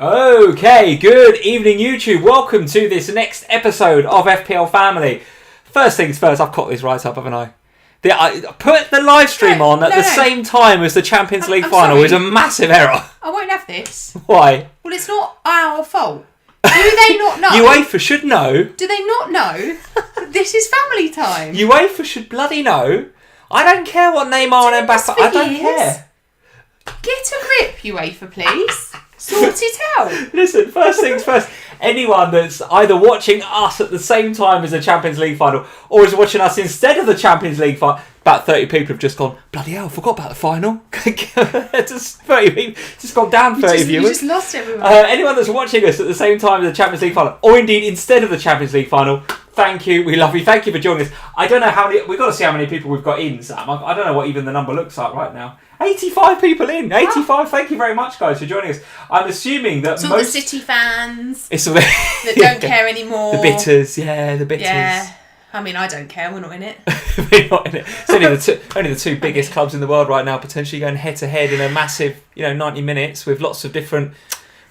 Okay, good evening YouTube. Welcome to this next episode of FPL Family. First things first, I've caught this right up, haven't I? I put the live stream on at the same time as the Champions League final is a massive error. I won't have this. Why? Well, it's not our fault. Do they not know? UEFA should know. Do they not know that this is family time? UEFA should bloody know. I don't care what Neymar and Mbappe. I don't care. Get a grip, UEFA, please. Sort it out. Listen, first things first. Anyone that's either watching us at the same time as the Champions League final or is watching us instead of the Champions League final, about 30 people have just gone, bloody hell, I forgot about the final. Just 30 people, just gone down 30 viewers. You just lost everyone. Anyone that's watching us at the same time as the Champions League final, or indeed instead of the Champions League final, thank you, we love you, thank you for joining us. I don't know how many, we've got to see how many people we've got in, Sam. I don't know what even the number looks like right now. 85 people in. 85. Wow. Thank you very much, guys, for joining us. I'm assuming that it's all the City fans it's all the that don't care anymore. The bitters, the bitters. Yeah. I mean, I don't care. We're not in it. We're not in it. It's only the two biggest clubs in the world right now, potentially going head to head in a massive, 90 minutes with lots of different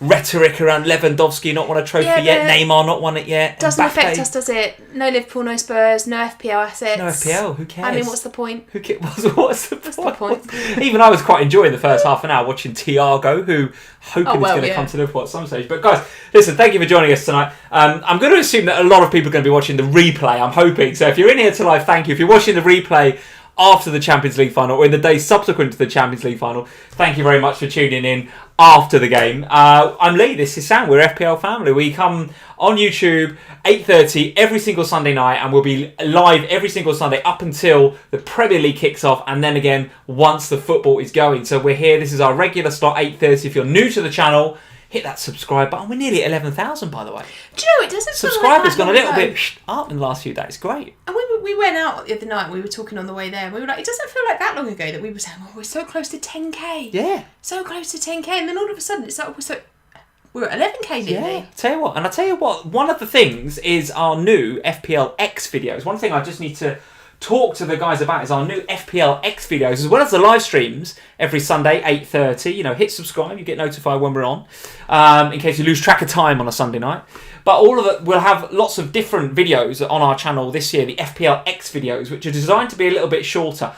rhetoric around Lewandowski not won a trophy yet, Neymar not won it yet. Doesn't affect us, does it? No Liverpool, no Spurs, no FPL assets. No FPL, who cares? I mean, what's the point? What's the point? Even I was quite enjoying the first half an hour watching Thiago, who hoping he's going to come to Liverpool at some stage. But guys, listen, thank you for joining us tonight. I'm going to assume that a lot of people are going to be watching the replay, I'm hoping. So if you're in here tonight, thank you. If you're watching the replay after the Champions League final or in the days subsequent to the Champions League final, thank you very much for tuning in after the game. I'm Lee, this is Sam, we're FPL Family. We come on YouTube 8:30 every single Sunday night and we'll be live every single Sunday up until the Premier League kicks off and then again once the football is going. So we're here, this is our regular slot, 8:30. If you're new to the channel, hit that subscribe button. We're nearly at 11,000, by the way. Do you know, it doesn't feel Subscribers like gone a little bit up in the last few days. Great. And we went out the other night and we were talking on the way there and we were like, it doesn't feel like that long ago that we were saying, oh, we're so close to 10k. Yeah. So close to 10k. And then all of a sudden it's like, we're at 11k nearly. Yeah, I'll tell you what, one of the things is our new FPL X videos. One thing I just need to talk to the guys about is our new FPL X videos, as well as the live streams every Sunday, 8:30. Hit subscribe, you get notified when we're on, in case you lose track of time on a Sunday night. But all of it, we'll have lots of different videos on our channel this year, the FPL X videos, which are designed to be a little bit shorter.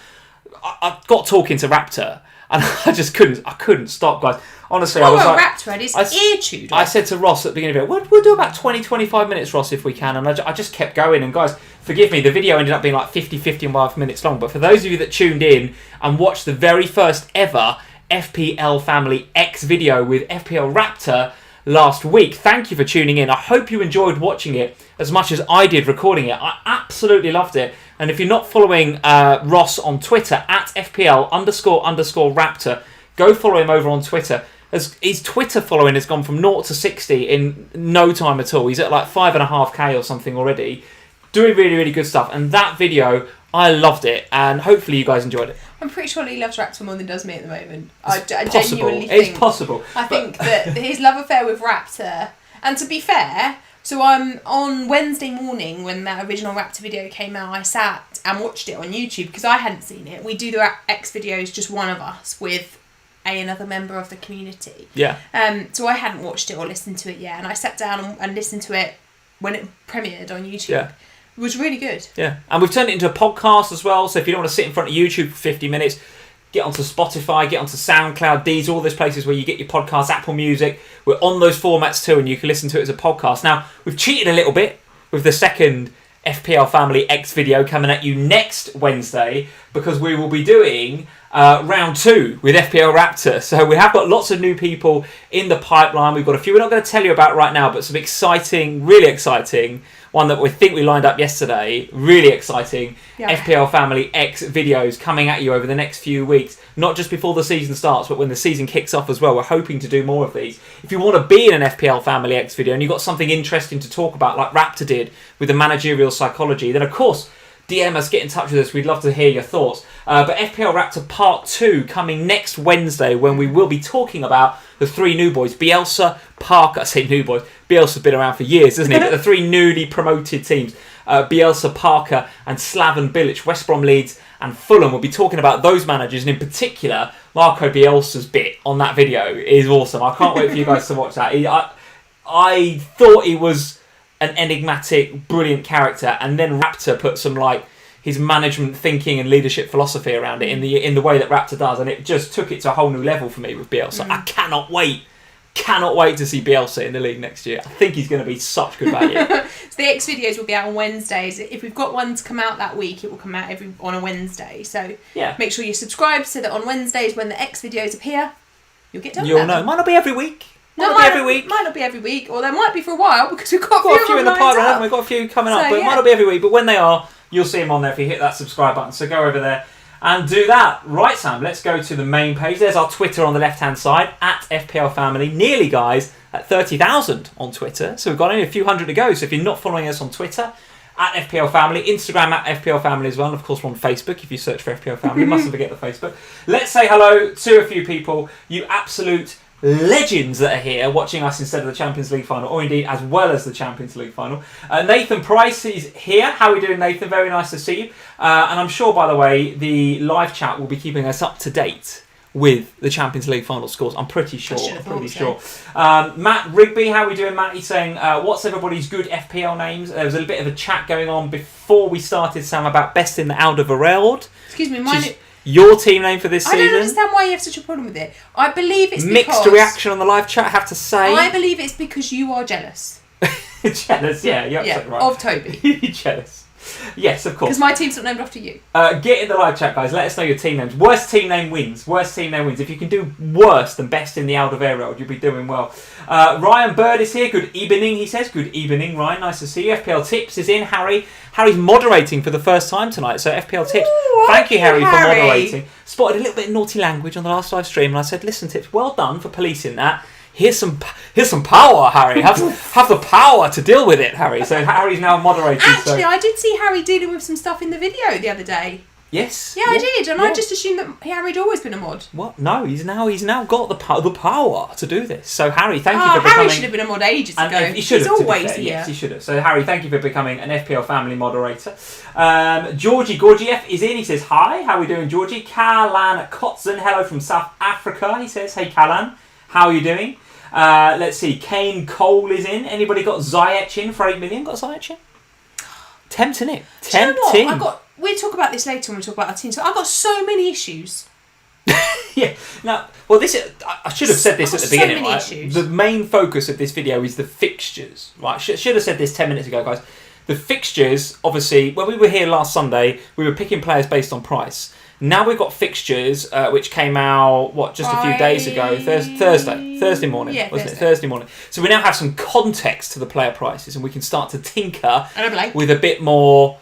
I got talking to Raptor, and I couldn't stop, guys. Honestly, I was like... Raptor had his ear chewed off. I said to Ross at the beginning of it, we'll do about 20-25 minutes, Ross, if we can. And I just kept going. And guys, forgive me, the video ended up being like 55 minutes long. But for those of you that tuned in and watched the very first ever FPL Family X video with FPL Raptor last week, thank you for tuning in. I hope you enjoyed watching it as much as I did recording it. I absolutely loved it. And if you're not following Ross on Twitter, at FPL__Raptor, go follow him over on Twitter. His Twitter following has gone from 0 to 60 in no time at all. He's at like 5.5k or something already. Doing really, really good stuff. And that video, I loved it. And hopefully you guys enjoyed it. I'm pretty sure he loves Raptor more than does me at the moment. I genuinely think... It's possible. I think that his love affair with Raptor... And to be fair... So on Wednesday morning when that original Raptor video came out, I sat and watched it on YouTube because I hadn't seen it. We do the X videos, just one of us, with another member of the community. Yeah. So I hadn't watched it or listened to it yet, and I sat down and listened to it when it premiered on YouTube. Yeah. It was really good. Yeah. And we've turned it into a podcast as well, so if you don't want to sit in front of YouTube for 50 minutes, get onto Spotify, get onto SoundCloud, these all those places where you get your podcasts, Apple Music. We're on those formats too, and you can listen to it as a podcast. Now, we've cheated a little bit with the second FPL Family X video coming at you next Wednesday because we will be doing round 2 with FPL Raptor. So we have got lots of new people in the pipeline. We've got a few we're not going to tell you about right now, but some exciting, really exciting, one that we think we lined up yesterday, really exciting FPL Family X videos coming at you over the next few weeks, not just before the season starts, but when the season kicks off as well. We're hoping to do more of these. If you want to be in an FPL Family X video and you've got something interesting to talk about, like Raptor did with the managerial psychology, then of course, DM us, get in touch with us. We'd love to hear your thoughts. But FPL Raptor Part 2 coming next Wednesday, when we will be talking about the three new boys, Bielsa, Parker. I say new boys. Bielsa's been around for years, isn't he? But the three newly promoted teams, Bielsa, Parker and Slaven Bilic, West Brom, Leeds and Fulham. We'll be talking about those managers, and in particular, Marco Bielsa's bit on that video is awesome. I can't wait for you guys to watch that. I thought he was an enigmatic, brilliant character, and then Raptor put some his management thinking and leadership philosophy around it in the way that Raptor does, and it just took it to a whole new level for me with Bielsa. I cannot wait to see Bielsa in the league next year. I think he's going to be such good value. So the X videos will be out on Wednesdays. If we've got one to come out that week, it will come out on a Wednesday. So make sure you subscribe so that on Wednesdays when the X videos appear, you'll get to know. You'll know. Might not be every week. Might not be every week, or there might be for a while because we've got a few in the pipeline. We've got a few coming up, but it might not be every week. But when they are, you'll see them on there if you hit that subscribe button. So go over there and do that. Right, Sam, let's go to the main page. There's our Twitter on the left-hand side, at FPL Family. Nearly, guys, at 30,000 on Twitter. So we've got only a few hundred to go. So if you're not following us on Twitter, at FPL Family, Instagram at FPL Family as well. And of course, we're on Facebook. If you search for FPL Family, mustn't forget the Facebook. Let's say hello to a few people. You absolute legends that are here watching us instead of the Champions League final, or indeed as well as the Champions League final. Nathan Price is here. How are we doing, Nathan? Very nice to see you. And I'm sure, by the way, the live chat will be keeping us up to date with the Champions League final scores. I'm pretty sure. Matt Rigby, how are we doing, Matt? He's saying, what's everybody's good FPL names? There was a bit of a chat going on before we started, Sam, about best in the Alderweireld. Excuse me, mine. Your team name for this season? I don't understand why you have such a problem with it. I believe it's mixed reaction on the live chat, I have to say. I believe it's because you are jealous. Jealous, yeah, you're absolutely right. Of Toby. You're jealous. Yes, of course. Because my team's not named after you. Get in the live chat, guys. Let us know your team names. Worst team name wins. If you can do worse than best in the Alderweireld, you'll be doing well. Ryan Bird is here. Good evening, he says. Good evening, Ryan. Nice to see you. FPL Tips is in. Harry's moderating for the first time tonight. So FPL Tips, thank you, Harry, for moderating. Spotted a little bit of naughty language on the last live stream, and I said, listen, Tips, well done for policing that. Here's some power, Harry. Have the power to deal with it, Harry. So Harry's now moderating. Actually, I did see Harry dealing with some stuff in the video the other day. Yes. Yeah, I did, and I just assumed that Harry'd always been a mod. What? No, he's now got the power to do this. So Harry, thank you for becoming. Harry should have been a mod ages ago. He should have. He's always here. Yes, he should have. So Harry, thank you for becoming an FPL Family moderator. Georgie Gorgiev is in. He says hi. How are we doing, Georgie? Kalan Kotzen, hello from South Africa. He says, hey Kalan, how are you doing? Let's see. Kane Cole is in. Anybody got Ziyech in for 8 million? Got Ziyech in? Tempting it. Tempting. You know what? We'll talk about this later when we talk about our team. So I've got so many issues. Yeah. Now, well, I should have said this at the beginning. Right? The main focus of this video is the fixtures. Right? Should have said this 10 minutes ago, guys. The fixtures, obviously, when we were here last Sunday, we were picking players based on price. Now we've got fixtures, which came out, just a few days ago? Thursday morning, wasn't it? Thursday morning. So we now have some context to the player prices, and we can start to tinker with a bit more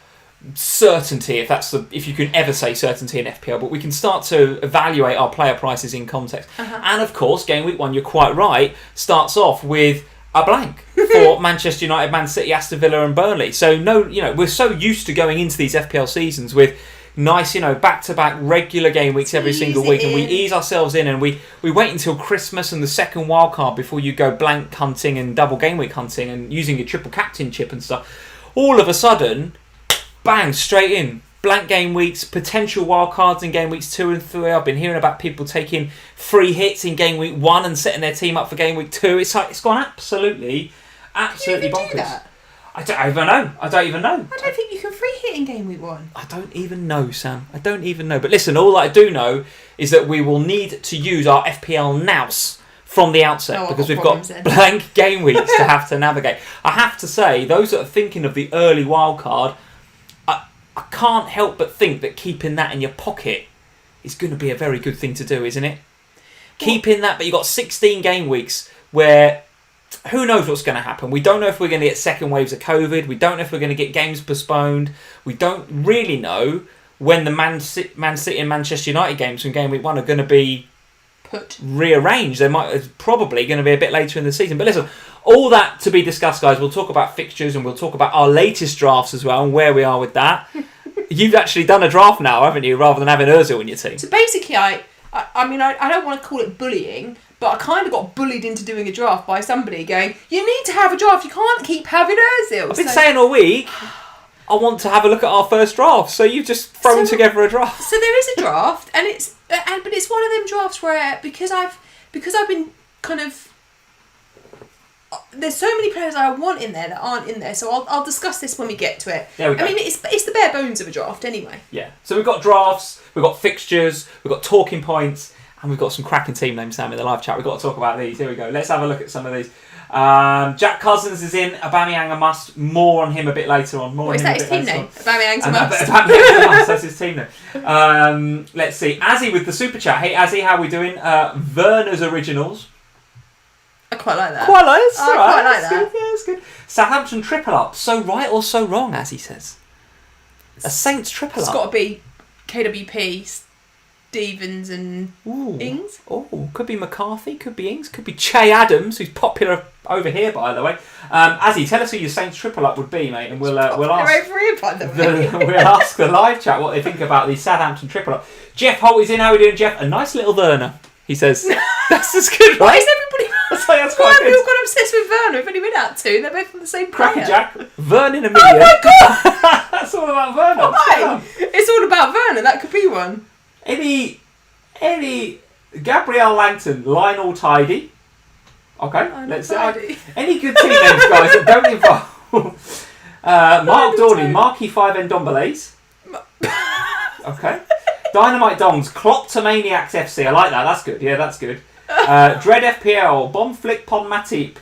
certainty, if you can ever say certainty in FPL, but we can start to evaluate our player prices in context. And of course, game week 1, you're quite right, starts off with a blank for Manchester United, Man City, Aston Villa and Burnley. So we're so used to going into these FPL seasons with nice, back-to-back regular game weeks every single week, and we ease ourselves in, and we wait until Christmas and the second wild card before you go blank hunting and double game week hunting and using your triple captain chip and stuff. All of a sudden, bang, straight in. Blank game weeks, potential wild cards in game weeks 2 and 3. I've been hearing about people taking free hits in game week 1 and setting their team up for game week 2. It's gone absolutely bonkers. Do that? I don't even know. I don't think you can free hit in game week 1. I don't even know, Sam. I don't even know. But listen, all I do know is that we will need to use our FPL nous from the outset because we've got blank game weeks to have to navigate. I have to say, those that are thinking of the early wild card, I can't help but think that keeping that in your pocket is going to be a very good thing to do, isn't it? Keeping that, but you've got 16 game weeks where who knows what's going to happen. We don't know if we're going to get second waves of COVID. We don't know if we're going to get games postponed. We don't really know when the Man City and Manchester United games from game week 1 are going to be rearranged. It's probably going to be a bit later in the season. But listen, all that to be discussed, guys. We'll talk about fixtures and we'll talk about our latest drafts as well and where we are with that. you've actually done a draft now, haven't you, rather than having Ozil in your team? So basically, I don't want to call it bullying, but I kind of got bullied into doing a draft by somebody going, you need to have a draft, you can't keep having Ozil. I've been saying all week, I want to have a look at our first draft, so you've just thrown together a draft. So there is a draft, but it's one of them drafts where, because I've been kind of, there's so many players I want in there that aren't in there, so I'll discuss this when we get to it. There we go. I mean, it's the bare bones of a draft anyway. Yeah. So we've got drafts, we've got fixtures, we've got talking points, and we've got some cracking team names, Sam, in the live chat. We've got to talk about these. Here we go. Let's have a look at some of these. Jack Cousins is in. Aubameyang a must. More on him a bit later on. What is that his team name? Aubameyang's a must. Aubameyang's a must. That's his team name. Let's see. Azzy with the super chat. Hey Azzy, how are we doing? Werner's originals. I quite like that. Quite like it. I quite like that. Good. Yeah, it's good. Southampton triple up. So right or so wrong, as he says. A Saints triple up. It's got to be KWP, Stevens and Ings. Oh, could be McCarthy, could be Ings, could be Che Adams, who's popular over here, by the way. Azzy, tell us who your Saints triple up would be, mate, and we'll ask. Over here, by the way. We'll ask the live chat what they think about the Southampton triple up. Jeff Holt is in. How are we doing, Jeff? A nice little Werner, he says. That's just good, right? Why is everybody? That's Why quite have we all good. got obsessed with Werner? We've only been out two. They're both from the same player. Cracker Jack, Vernon a million. Oh my god! That's all about Werner. Why? It's all about Werner. That could be one. Any Gabrielle Langton, Lionel Tidy. Okay, let's see. Any good team names, guys, that don't involve Mark Dorney, Marky 5 Ndombele's. Okay. Dynamite Dongs, Kloptomaniacs FC. I like that. That's good. Yeah, that's good. Dread FPL, Bomb Flick Pon Matip.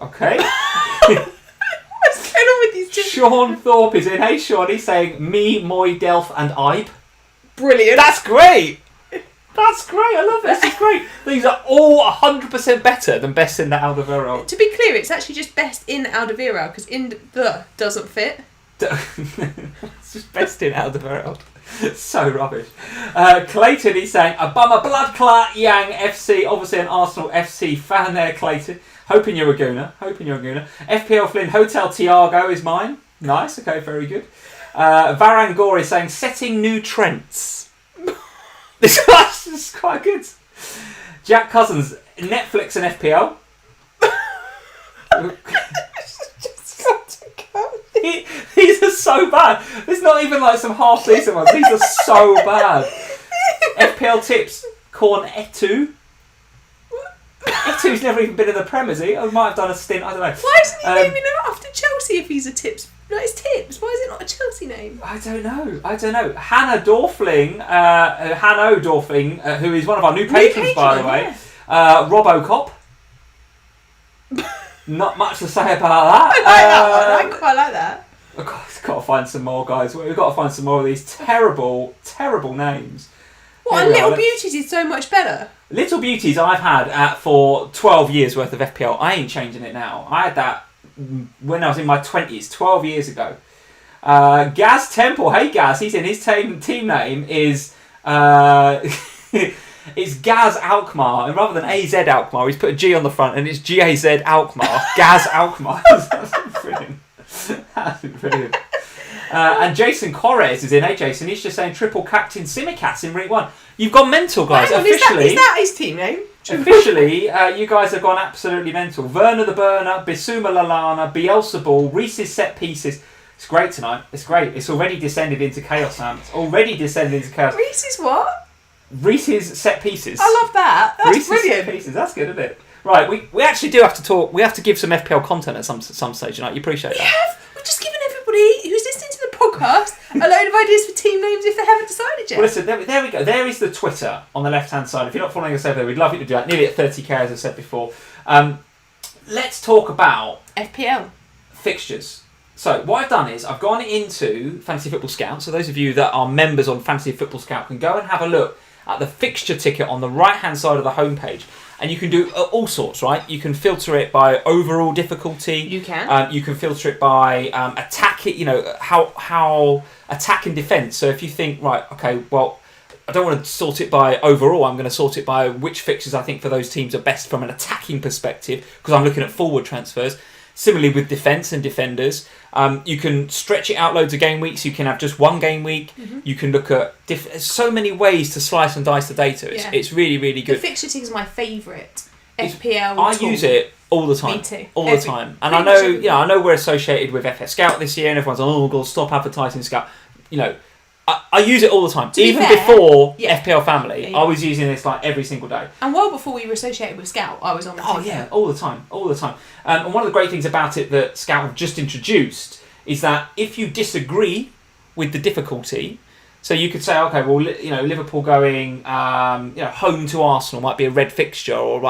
Okay. What's going on with these two? Sean Thorpe is in. Hey Sean, he's saying me, Moy, Delph and Ibe. Brilliant. That's great. That's great. I love this. It's great. These are all 100% better than best in the Alderweireld. To be clear, it's actually just best in Alderweireld because in the doesn't fit. It's just best in Alderweireld. So rubbish. Clayton is saying a bummer blood clot Yang FC. Obviously an Arsenal FC fan there, Clayton. Hoping you're a gooner. FPL Flynn Hotel Tiago is mine. Nice. Okay, very good. Varangor is saying setting new trends. This is quite good. Jack Cousins, Netflix and FPL. These are so bad. There's not even like some half decent ones. These are so bad. FPL tips, Corn Etu. Etu's never even been in the Prem, has he? I might have done a stint, I don't know. Why isn't he naming him after Chelsea if he's a tips? No, it's tips. Why is it not a Chelsea name? I don't know. Hannah Dorfling, Hanno Dorfling, who is one of our new patrons, by the way. Yeah. Robocop. Not much to say about that. I quite like that. We've got to find some more, guys. We've got to find some more of these terrible, terrible names. What, and Little Beauties is so much better? Little Beauties I've had for 12 years worth of FPL. I ain't changing it now. I had that when I was in my 20s, 12 years ago. Gaz Temple. Hey, Gaz. He's in. His team name is... It's Gaz Alkmaar, and rather than AZ Alkmaar, he's put a G on the front, and it's GAZ Alkmaar. Gaz Alkmaar. That's brilliant. That's brilliant. And Jason Corres is in. Hey, Jason, he's just saying triple captain Simicats in Week 1. You've gone mental, guys. Officially, is that his team name? Officially, you guys have gone absolutely mental. Werner the Burner, Bissouma Lallana, Bielsa-Ball, Reese's set pieces. It's great tonight. It's great. It's already descended into chaos, Sam. It's already descended into chaos. Reese's what? Reese's set pieces. I love that. That's Reese's brilliant. Set pieces. That's good, isn't it? Right, we actually do have to talk. We have to give some FPL content at some stage tonight. You appreciate that? We've just given everybody who's listening to the podcast a load of ideas for team names if they haven't decided yet. Well, listen, there we go. There is the Twitter on the left-hand side. If you're not following us over there, we'd love you to do that. Nearly at 30k, as I said before. Let's talk about FPL fixtures. So what I've done is I've gone into Fantasy Football Scout. So those of you that are members on Fantasy Football Scout can go and have a look at the fixture ticket on the right-hand side of the homepage. And you can do all sorts, right? You can filter it by overall difficulty. You can. You can filter it by attack. How attack and defence. So if you think, right, okay, well, I don't want to sort it by overall. I'm going to sort it by which fixtures I think for those teams are best from an attacking perspective because I'm looking at forward transfers. Similarly with defence and defenders, you can stretch it out loads of game weeks. You can have just one game week. You can look at so many ways to slice and dice the data. It's really, really good. The fixture tick is my favourite FPL I tool. use it all the time. Me too. The time. And I know we're associated with FS Scout this year, and everyone's oh god, stop advertising Scout. You know, I use it all the time. Even before FPL Family, I was using this like every single day. And well before we were associated with Scout, I was on the Oh yeah, all the time. And one of the great things about it that Scout have just introduced is that if you disagree with the difficulty, so you could say, okay, well, you know, Liverpool going, home to Arsenal might be a red fixture, or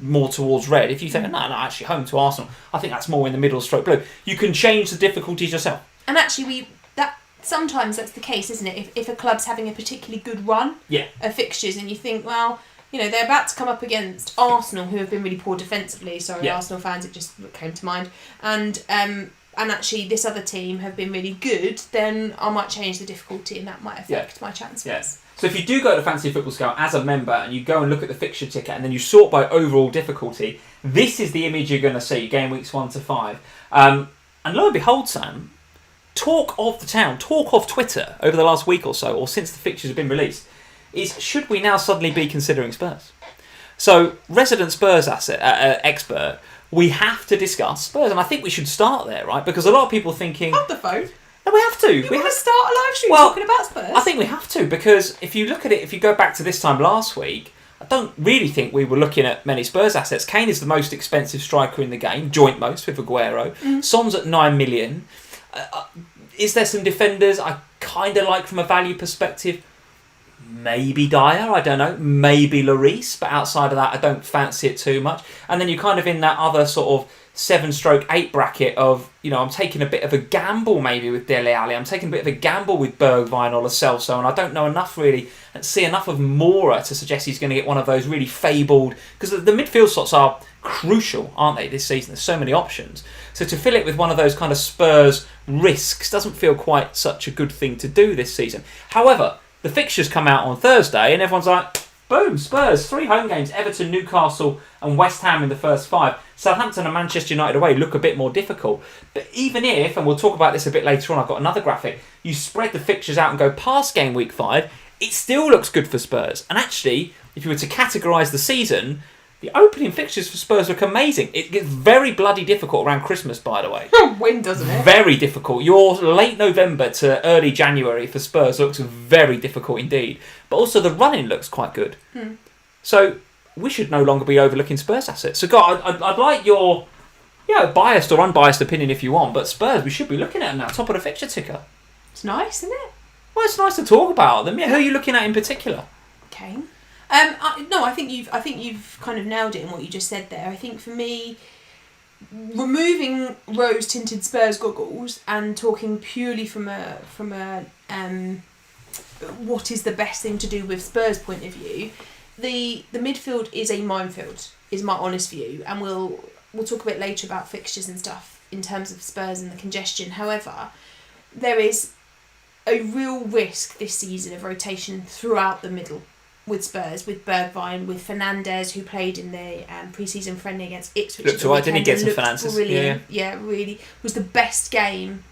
more towards red. If you say, no, actually, home to Arsenal, I think that's more in the middle stroke blue. You can change the difficulties yourself. And actually, sometimes that's the case, isn't it? If a club's having a particularly good run of fixtures, and you think, well, you know, they're about to come up against Arsenal, who have been really poor defensively. Sorry, Arsenal fans, it just came to mind. And actually this other team have been really good, then I might change the difficulty, and that might affect my chances. Yes. So if you do go to Fantasy Football Scout as a member and you go and look at the fixture ticket and then you sort by overall difficulty, this is the image you're going to see, game weeks 1 to 5. And lo and behold, Sam, talk of the town, talk of Twitter over the last week or so, or since the fixtures have been released, is should we now suddenly be considering Spurs? So, resident Spurs expert, we have to discuss Spurs, and I think we should start there, right? Because a lot of people thinking... On the phone? No, we have to. We want to start a live stream talking about Spurs? I think we have to, because if you look at it, if you go back to this time last week, I don't really think we were looking at many Spurs assets. Kane is the most expensive striker in the game, joint most with Aguero. Son's at 9 million. Is there some defenders I kind of like from a value perspective? Maybe Dyer, I don't know. Maybe Lloris, but outside of that, I don't fancy it too much. And then you're kind of in that other sort of 7/8 bracket of, I'm taking a bit of a gamble maybe with Dele Alli. I'm taking a bit of a gamble with Bergwijn or Lo Celso, and I don't know enough really and see enough of Mora to suggest he's going to get one of those really fabled, because the midfield slots are crucial, aren't they, this season? There's so many options. So to fill it with one of those kind of Spurs risks doesn't feel quite such a good thing to do this season. However, the fixtures come out on Thursday and everyone's like, boom, Spurs, 3 home games, Everton, Newcastle and West Ham in the first 5. Southampton and Manchester United away look a bit more difficult. But even if, and we'll talk about this a bit later on, I've got another graphic, you spread the fixtures out and go past game week 5, it still looks good for Spurs. And actually, if you were to categorise the season, the opening fixtures for Spurs look amazing. It gets very bloody difficult around Christmas, by the way. When doesn't it? Very difficult. Your late November to early January for Spurs looks very difficult indeed. But also the running looks quite good. So we should no longer be overlooking Spurs assets. So, God, I'd like your biased or unbiased opinion if you want, but Spurs, we should be looking at them now, top of the fixture ticker. It's nice, isn't it? Well, it's nice to talk about them. Yeah, who are you looking at in particular? Okay. I think you've kind of nailed it in what you just said there. I think for me, removing rose-tinted Spurs goggles and talking purely from a what is the best thing to do with Spurs point of view, the midfield is a minefield, is my honest view, and we'll talk a bit later about fixtures and stuff in terms of Spurs and the congestion. However, there is a real risk this season of rotation throughout the middle with Spurs, with Bergwijn, with Fernandes, who played in the pre-season friendly against Ipswich. Looked alright, didn't he, get some Fernandes? Brilliant. Yeah, really. Was the best game.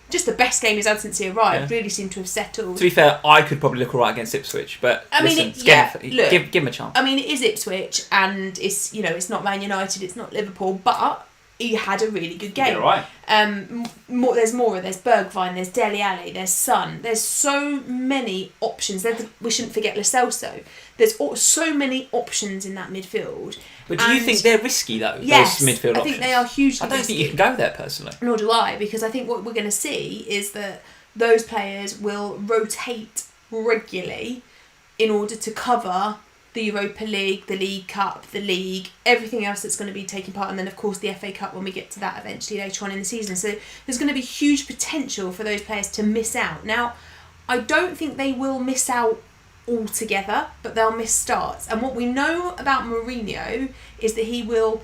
Just the best game he's had since he arrived. Really seemed to have settled. To be fair, I could probably look alright against Ipswich, but give him a chance. I mean, it is Ipswich, and it's not Man United, it's not Liverpool, but he had a really good game. Yeah, right. There's Mora, there's Bergwijn, there's Dele Alli, there's Son. There's so many options. We shouldn't forget Lo Celso. There's so many options in that midfield. But do you think they're risky, though, yes, those midfield options? I think they are hugely risky. I don't think you can go there, personally. Nor do I, because I think what we're going to see is that those players will rotate regularly in order to cover the Europa League, the League Cup, the League, everything else that's going to be taking part, and then of course the FA Cup when we get to that eventually later on in the season. So there's going to be huge potential for those players to miss out. Now, I don't think they will miss out altogether, but they'll miss starts. And what we know about Mourinho is that he will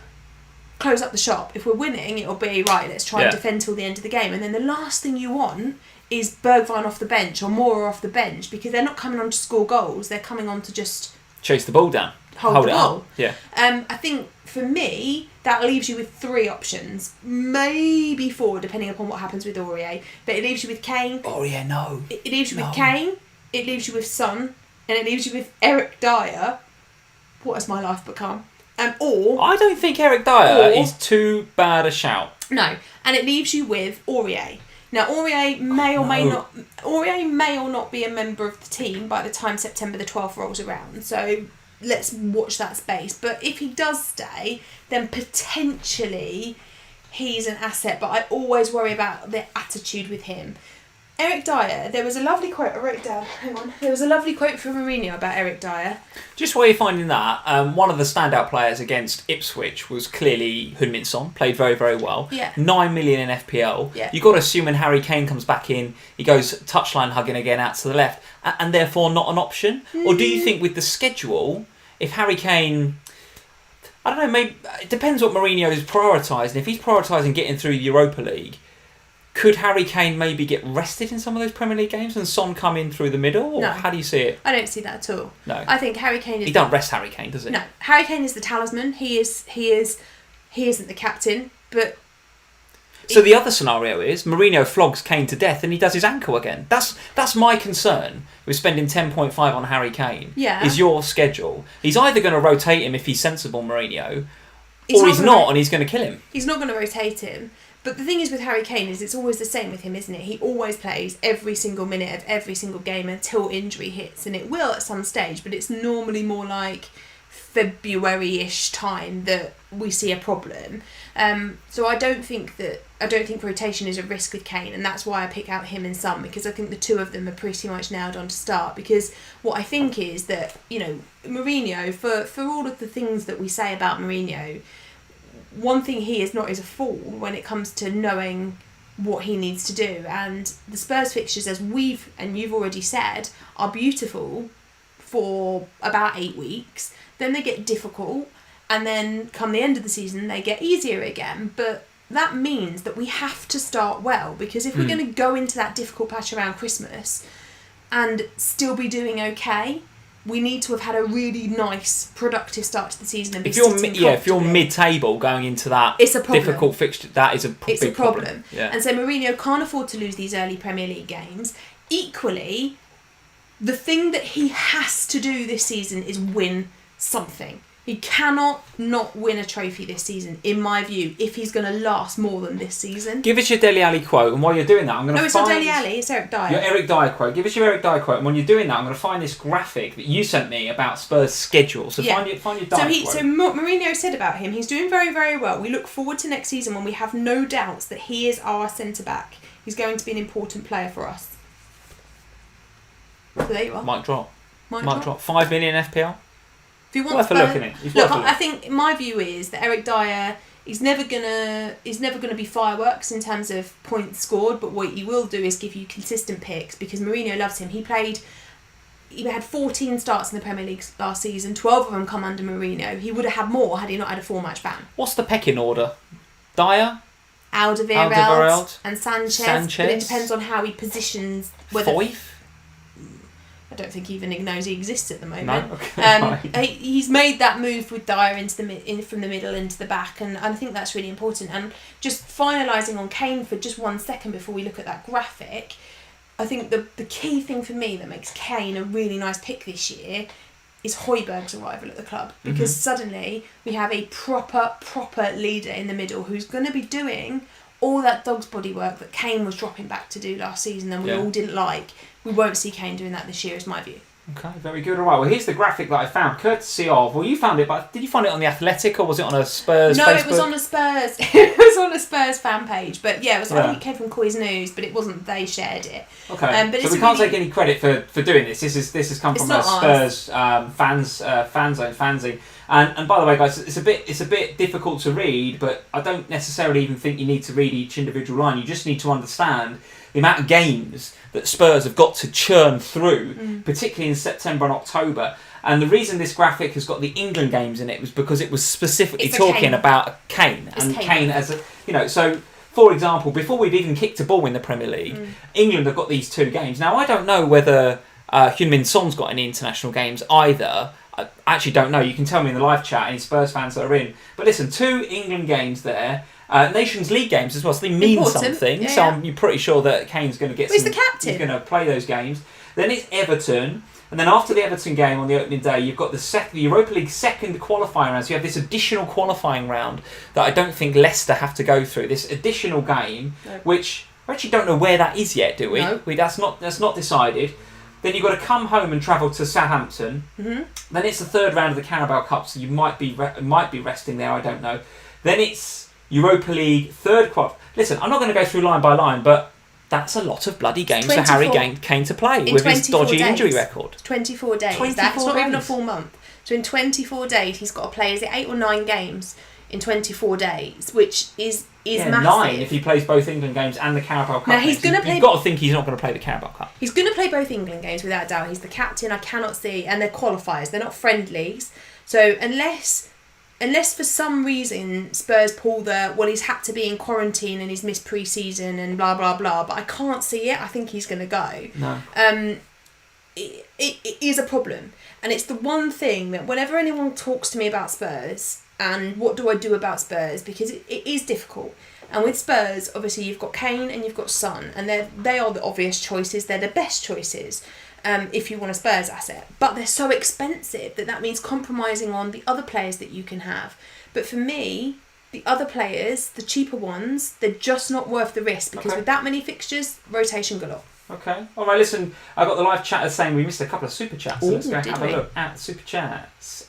close up the shop. If we're winning, it'll be, right, let's try and defend till the end of the game. And then the last thing you want is Bergwijn off the bench or Mora off the bench, because they're not coming on to score goals, they're coming on to just chase the ball down, hold it the up. ball. Yeah. I think for me that leaves you with 3 options, maybe 4 depending upon what happens with Aurier. But it leaves you with Kane. Aurier, no. It leaves you with Kane. It leaves you with Son, and it leaves you with Eric Dyer. What has my life become? Or I don't think Eric Dyer is too bad a shout. No, and it leaves you with Aurier. Now, Aurier may or not be a member of the team by the time September the 12th rolls around. So let's watch that space. But if he does stay, then potentially he's an asset. But I always worry about the attitude with him. Eric Dyer, there was a lovely quote I wrote down. Hang on. There was a lovely quote from Mourinho about Eric Dyer. Just while you're finding that, one of the standout players against Ipswich was clearly Heung-min Son. Played very, very well. Yeah. 9 million in FPL. Yeah. You've got to assume when Harry Kane comes back in, he goes touchline hugging again out to the left, and therefore not an option? Or do you think with the schedule, if Harry Kane... I don't know, maybe it depends what Mourinho is prioritising. If he's prioritising getting through Europa League, could Harry Kane maybe get rested in some of those Premier League games and Son come in through the middle? Or No. how do you see it? I don't see that at all. No. I think Harry Kane is... He don't rest Harry Kane, does he? No. Harry Kane is the talisman. He isn't the captain, but... So the other scenario is Mourinho flogs Kane to death and he does his ankle again. That's my concern with spending 10.5 on Harry Kane. Yeah. Is your schedule. He's either going to rotate him if he's sensible, Mourinho, or he's not and he's going to kill him. He's not going to rotate him. But the thing is with Harry Kane is it's always the same with him, isn't it? He always plays every single minute of every single game until injury hits, and it will at some stage, but it's normally more like February-ish time that we see a problem. So I don't think rotation is a risk with Kane, and that's why I pick out him and Son, because I think the two of them are pretty much nailed on to start. Because what I think is that, you know, Mourinho, for all of the things that we say about Mourinho, one thing he is not is a fool when it comes to knowing what he needs to do. And the Spurs fixtures, as you've already said, are beautiful for about 8 weeks. Then they get difficult, and then come the end of the season they get easier again. But that means that we have to start well, because if we're going to go into that difficult patch around Christmas and still be doing okay, we need to have had a really nice, productive start to the season and be if you're mid-table going into that difficult fixture, that is a big problem. Yeah. And so Mourinho can't afford to lose these early Premier League games. Equally, the thing that he has to do this season is win something. He cannot not win a trophy this season, in my view, if he's going to last more than this season. Give us your Dele Alli quote, and while you're doing that, I'm going to find... No, it's not Dele Alli, it's Eric Dyer. Your Eric Dyer quote. Give us your Eric Dyer quote, and when you're doing that, I'm going to find this graphic that you sent me about Spurs' schedule. So find your Dyer quote. So Mourinho said about him, he's doing very, very well. We look forward to next season when we have no doubts that he is our centre-back. He's going to be an important player for us. So there you are. Mic drop. 5 million FPL. If you want worth a look in it. Look, I think my view is that Eric Dyer is never gonna be fireworks in terms of points scored, but what he will do is give you consistent picks, because Mourinho loves him. He had 14 starts in the Premier League last season, 12 of them come under Mourinho. He would have had more had he not had a 4-match ban. What's the pecking order? Dyer, Alderweireld and Sanchez. But it depends on how he positions. Foyth? I don't think he even knows he exists at the moment. No? Okay, he's made that move with Dyer from the middle into the back, and I think that's really important. And just finalising on Kane for just 1 second before we look at that graphic, I think the key thing for me that makes Kane a really nice pick this year is Højbjerg's arrival at the club, because suddenly we have a proper leader in the middle who's going to be doing all that dog's body work that Kane was dropping back to do last season and we all didn't like. We won't see Kane doing that this year, is my view. Okay, very good. All right, well, here's the graphic that I found, courtesy of... Well, you found it, but did you find it on The Athletic, or was it on a Spurs Facebook? It was on a Spurs... It was on a Spurs fan page, but yeah, I think it came from Coy's News, but it wasn't... They shared it. Okay, but so we can't take any credit for doing this. This has come from a Spurs fanzine. And by the way, guys, it's a bit difficult to read, but I don't necessarily even think you need to read each individual line. You just need to understand the amount of games that Spurs have got to churn through, particularly in September and October. And the reason this graphic has got the England games in it was because it was specifically talking about Kane. And Kane as a... You know, so... For example, before we've even kicked a ball in the Premier League, England have got these 2 games. Now, I don't know whether Heung-min Son's got any international games either. I actually don't know. You can tell me in the live chat, any Spurs fans that are in. But listen, 2 England games there. Nations League games as well, so they mean something. Yeah, so I'm pretty sure that Kane's going to get He's the captain. He's going to play those games. Then it's Everton. And then after the Everton game on the opening day, you've got the Europa League second qualifying round. So you have this additional qualifying round that I don't think Leicester have to go through. This additional game, which we actually don't know where that is yet, do we? No. That's not decided. Then you've got to come home and travel to Southampton. Mm-hmm. Then it's the third round of the Carabao Cup, so you might be resting there. I don't know. Then it's Europa League third quad. Listen, I'm not going to go through line by line, but that's a lot of bloody games for Harry Kane to play with his dodgy injury record. 24 days. That's not even a full month. So in 24 days, he's got to play, is it 8 or 9 games in 24 days, which is massive. 9 if he plays both England games and the Carabao Cup. Now, he's going to play... You've got to think he's not going to play the Carabao Cup. He's going to play both England games without doubt. He's the captain, I cannot see. And they're qualifiers. They're not friendlies. So unless for some reason Spurs pull he's had to be in quarantine and he's missed pre-season and blah blah blah, but I can't see it. I think he's going to go. No. It is a problem, and it's the one thing that whenever anyone talks to me about Spurs and what do I do about Spurs, because it is difficult. And with Spurs, obviously you've got Kane and you've got Son, and they are the obvious choices. They're the best choices. If you want a Spurs asset. But they're so expensive that means compromising on the other players that you can have. But for me, the other players, the cheaper ones, they're just not worth the risk, because with that many fixtures, rotation galore. Okay. All right, listen, I got the live chat saying we missed a couple of super chats, so let's go have a look at super chats.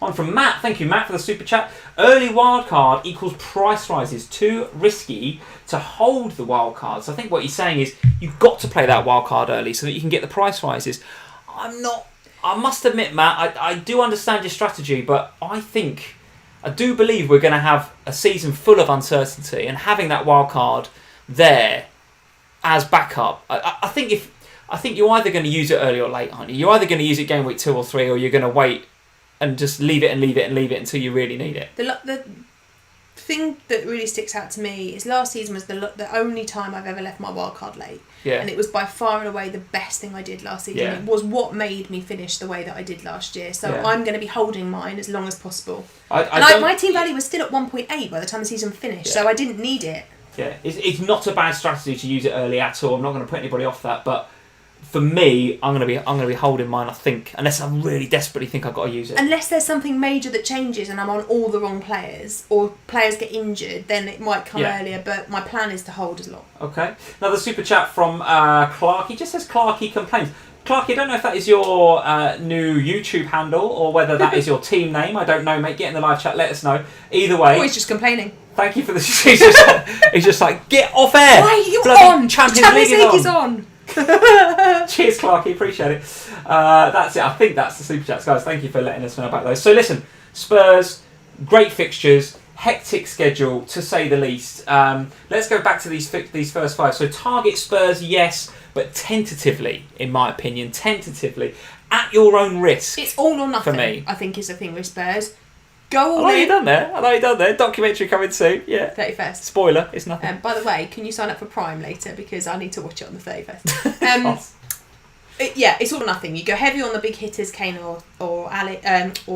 One from Matt. Thank you, Matt, for the super chat. Early wildcard equals price rises. Too risky to hold the wildcard. So I think what he's saying is you've got to play that wildcard early so that you can get the price rises. I must admit, Matt, I do understand your strategy, but I do believe we're going to have a season full of uncertainty, and having that wildcard there as backup, I think you're either going to use it early or late, aren't you? You're either going to use it game week 2 or 3, or you're going to wait and just leave it until you really need it. The thing that really sticks out to me is last season was the only time I've ever left my wildcard late. Yeah. And it was by far and away the best thing I did last season. Yeah. It was what made me finish the way that I did last year. So I'm going to be holding mine as long as possible. My team value was still at 1.8 by the time the season finished, so I didn't need it. Yeah, it's not a bad strategy to use it early at all. I'm not going to put anybody off that, but for me, I'm going to be holding mine, I think, unless I really desperately think I've got to use it. Unless there's something major that changes and I'm on all the wrong players, or players get injured, then it might come earlier, but my plan is to hold as long. Okay. Another super chat from Clark. He just says Clarky complains. Clarky, I don't know if that is your new YouTube handle or whether that is your team name. I don't know, mate. Get in the live chat, let us know. Either way. Oh, he's just complaining. Thank you for this. He's just like, get off air. Why are you Bloody on? Champions League is on. Cheers, Clarky, appreciate it. That's it. I think that's the super chats, guys. Thank you for letting us know about those. So listen, Spurs, great fixtures, hectic schedule to say the least. Let's go back to these first 5. So target Spurs, yes, but tentatively, in my opinion, at your own risk. It's all or nothing. For me, I think is the thing with Spurs. Go all in. I know you done there. Documentary coming soon. Yeah. 31st. Spoiler, it's nothing. By the way, can you sign up for Prime later, because I need to watch it on the 31st. It's all or nothing. You go heavy on the big hitters, Kane or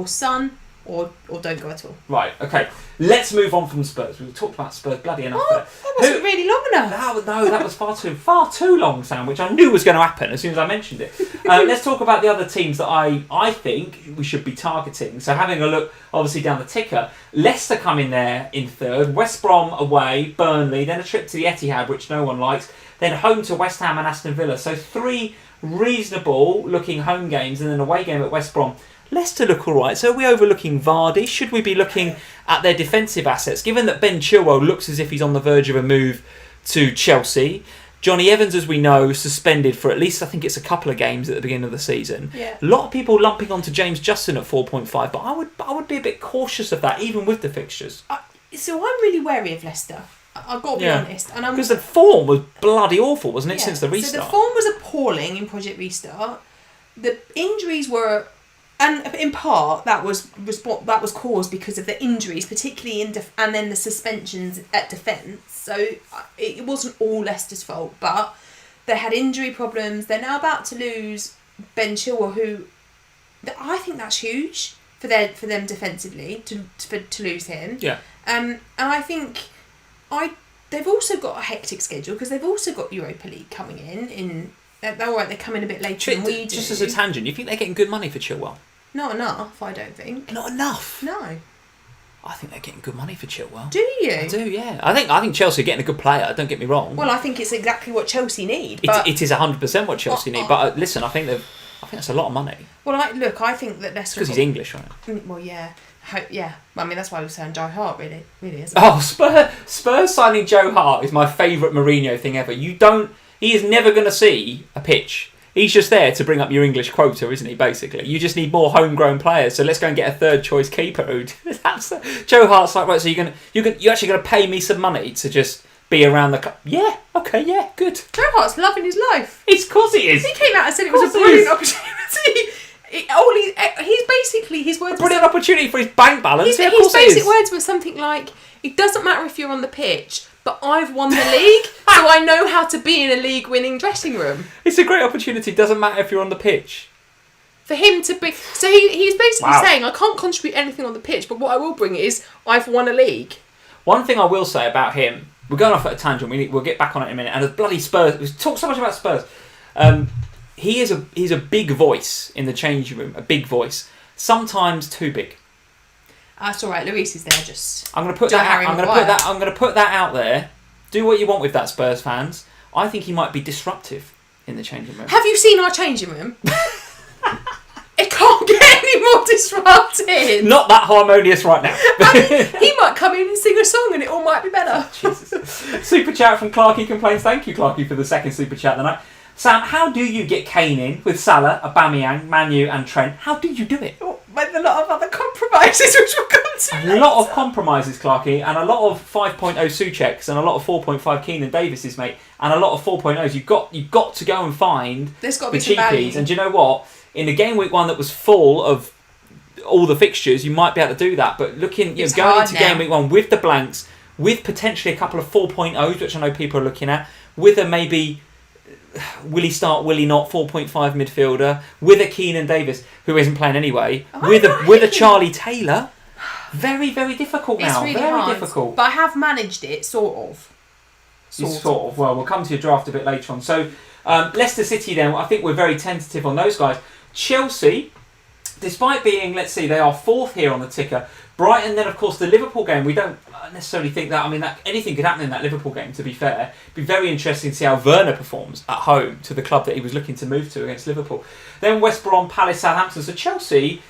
Son, or don't go at all. Right. Okay. Let's move on from Spurs. We've talked about Spurs bloody enough. That wasn't really long enough. That was far too long, Sam, which I knew was going to happen as soon as I mentioned it. Let's talk about the other teams that I think we should be targeting. So having a look, obviously, down the ticker, Leicester come in there in third, West Brom away, Burnley, then a trip to the Etihad, which no one likes, then home to West Ham and Aston Villa. So 3 reasonable looking home games and then away game at West Brom. Leicester look alright. So are we overlooking Vardy? Should we be looking at their defensive assets? Given that Ben Chilwell looks as if he's on the verge of a move to Chelsea. Johnny Evans, as we know, suspended for at least, I think it's a couple of games at the beginning of the season. Yeah. A lot of people lumping onto James Justin at 4.5, but I would be a bit cautious of that, even with the fixtures. So I'm really wary of Leicester. I've got to be honest. Because the form was bloody awful, wasn't it, since the restart? So the form was appalling in Project Restart. The injuries were... And in part, that was caused because of the injuries, particularly and then the suspensions at defence. So it wasn't all Leicester's fault, but they had injury problems. They're now about to lose Ben Chilwell, who I think that's huge for them defensively to lose him. Yeah. And I think they've also got a hectic schedule because they've also got Europa League coming in. All right, they're coming a bit later than we do. Just as a tangent, you think they're getting good money for Chilwell? Not enough, I don't think. Not enough? No. I think they're getting good money for Chilwell. Do you? I do, yeah. I think Chelsea are getting a good player, don't get me wrong. Well, I think it's exactly what Chelsea need. It is 100% what Chelsea need, but listen, I think that's a lot of money. Well, I think that Leicester... Because he's English, right? Well, yeah. Yeah. Well, I mean, that's why we're saying Joe Hart, really, isn't it? Oh, Spurs signing Joe Hart is my favourite Mourinho thing ever. He is never going to see a pitch. He's just there to bring up your English quota, isn't he, basically? You just need more homegrown players, so let's go and get a third choice keeper. Joe Hart's like, right, so you're actually going to pay me some money to just be around the club? Yeah, okay, yeah, good. Joe Hart's loving his life. Of course he is. He came out and said it was a brilliant opportunity. He's basically, his words... A brilliant opportunity for his bank balance. His basic words were something like, it doesn't matter if you're on the pitch, but I've won the league, so I know how to be in a league-winning dressing room. It's a great opportunity. Doesn't matter if you're on the pitch. For him to be... So he's basically saying, I can't contribute anything on the pitch, but what I will bring is, I've won a league. One thing I will say about him, we're going off at a tangent, we'll get back on it in a minute, and the bloody Spurs, we talk so much about Spurs. He's a big voice in the changing room, a big voice. Sometimes too big. That's all right. Luis is there. Just I'm going to put that out. I'm going to put that out there. Do what you want with that, Spurs fans. I think he might be disruptive in the changing room. Have you seen our changing room? It can't get any more disruptive. Not that harmonious right now. He might come in and sing a song, and it all might be better. Jesus. Super chat from Clarky complains. Thank you, Clarky, for the second super chat tonight. Sam, how do you get Kane in with Salah, Aubameyang, Manu and Trent? How do you do it? With a lot of other compromises, which we'll come to later. A lot of compromises, Clarky, and a lot of 5.0 Součeks, and a lot of 4.5 Keenan Davises, mate, and a lot of 4.0s. You've got to go and find the cheapies. And do you know what? In the game week 1 that was full of all the fixtures, you might be able to do that. But going into game week 1 with the blanks, with potentially a couple of 4.0s, which I know people are looking at, with a maybe... will he start, will he not, 4.5 midfielder, with a Keenan Davis, who isn't playing anyway, with a Charlie Taylor. Very, very difficult now. It's really very hard, difficult. But I have managed it, sort of. Well, we'll come to your draft a bit later on. So, Leicester City then, I think we're very tentative on those guys. Chelsea, despite being, let's see, they are 4th here on the ticker. Brighton, then of course the Liverpool game, we don't necessarily think that, anything could happen in that Liverpool game, to be fair. It'd be very interesting to see how Werner performs at home to the club that he was looking to move to against Liverpool. Then West Brom, Palace, Southampton. So Chelsea,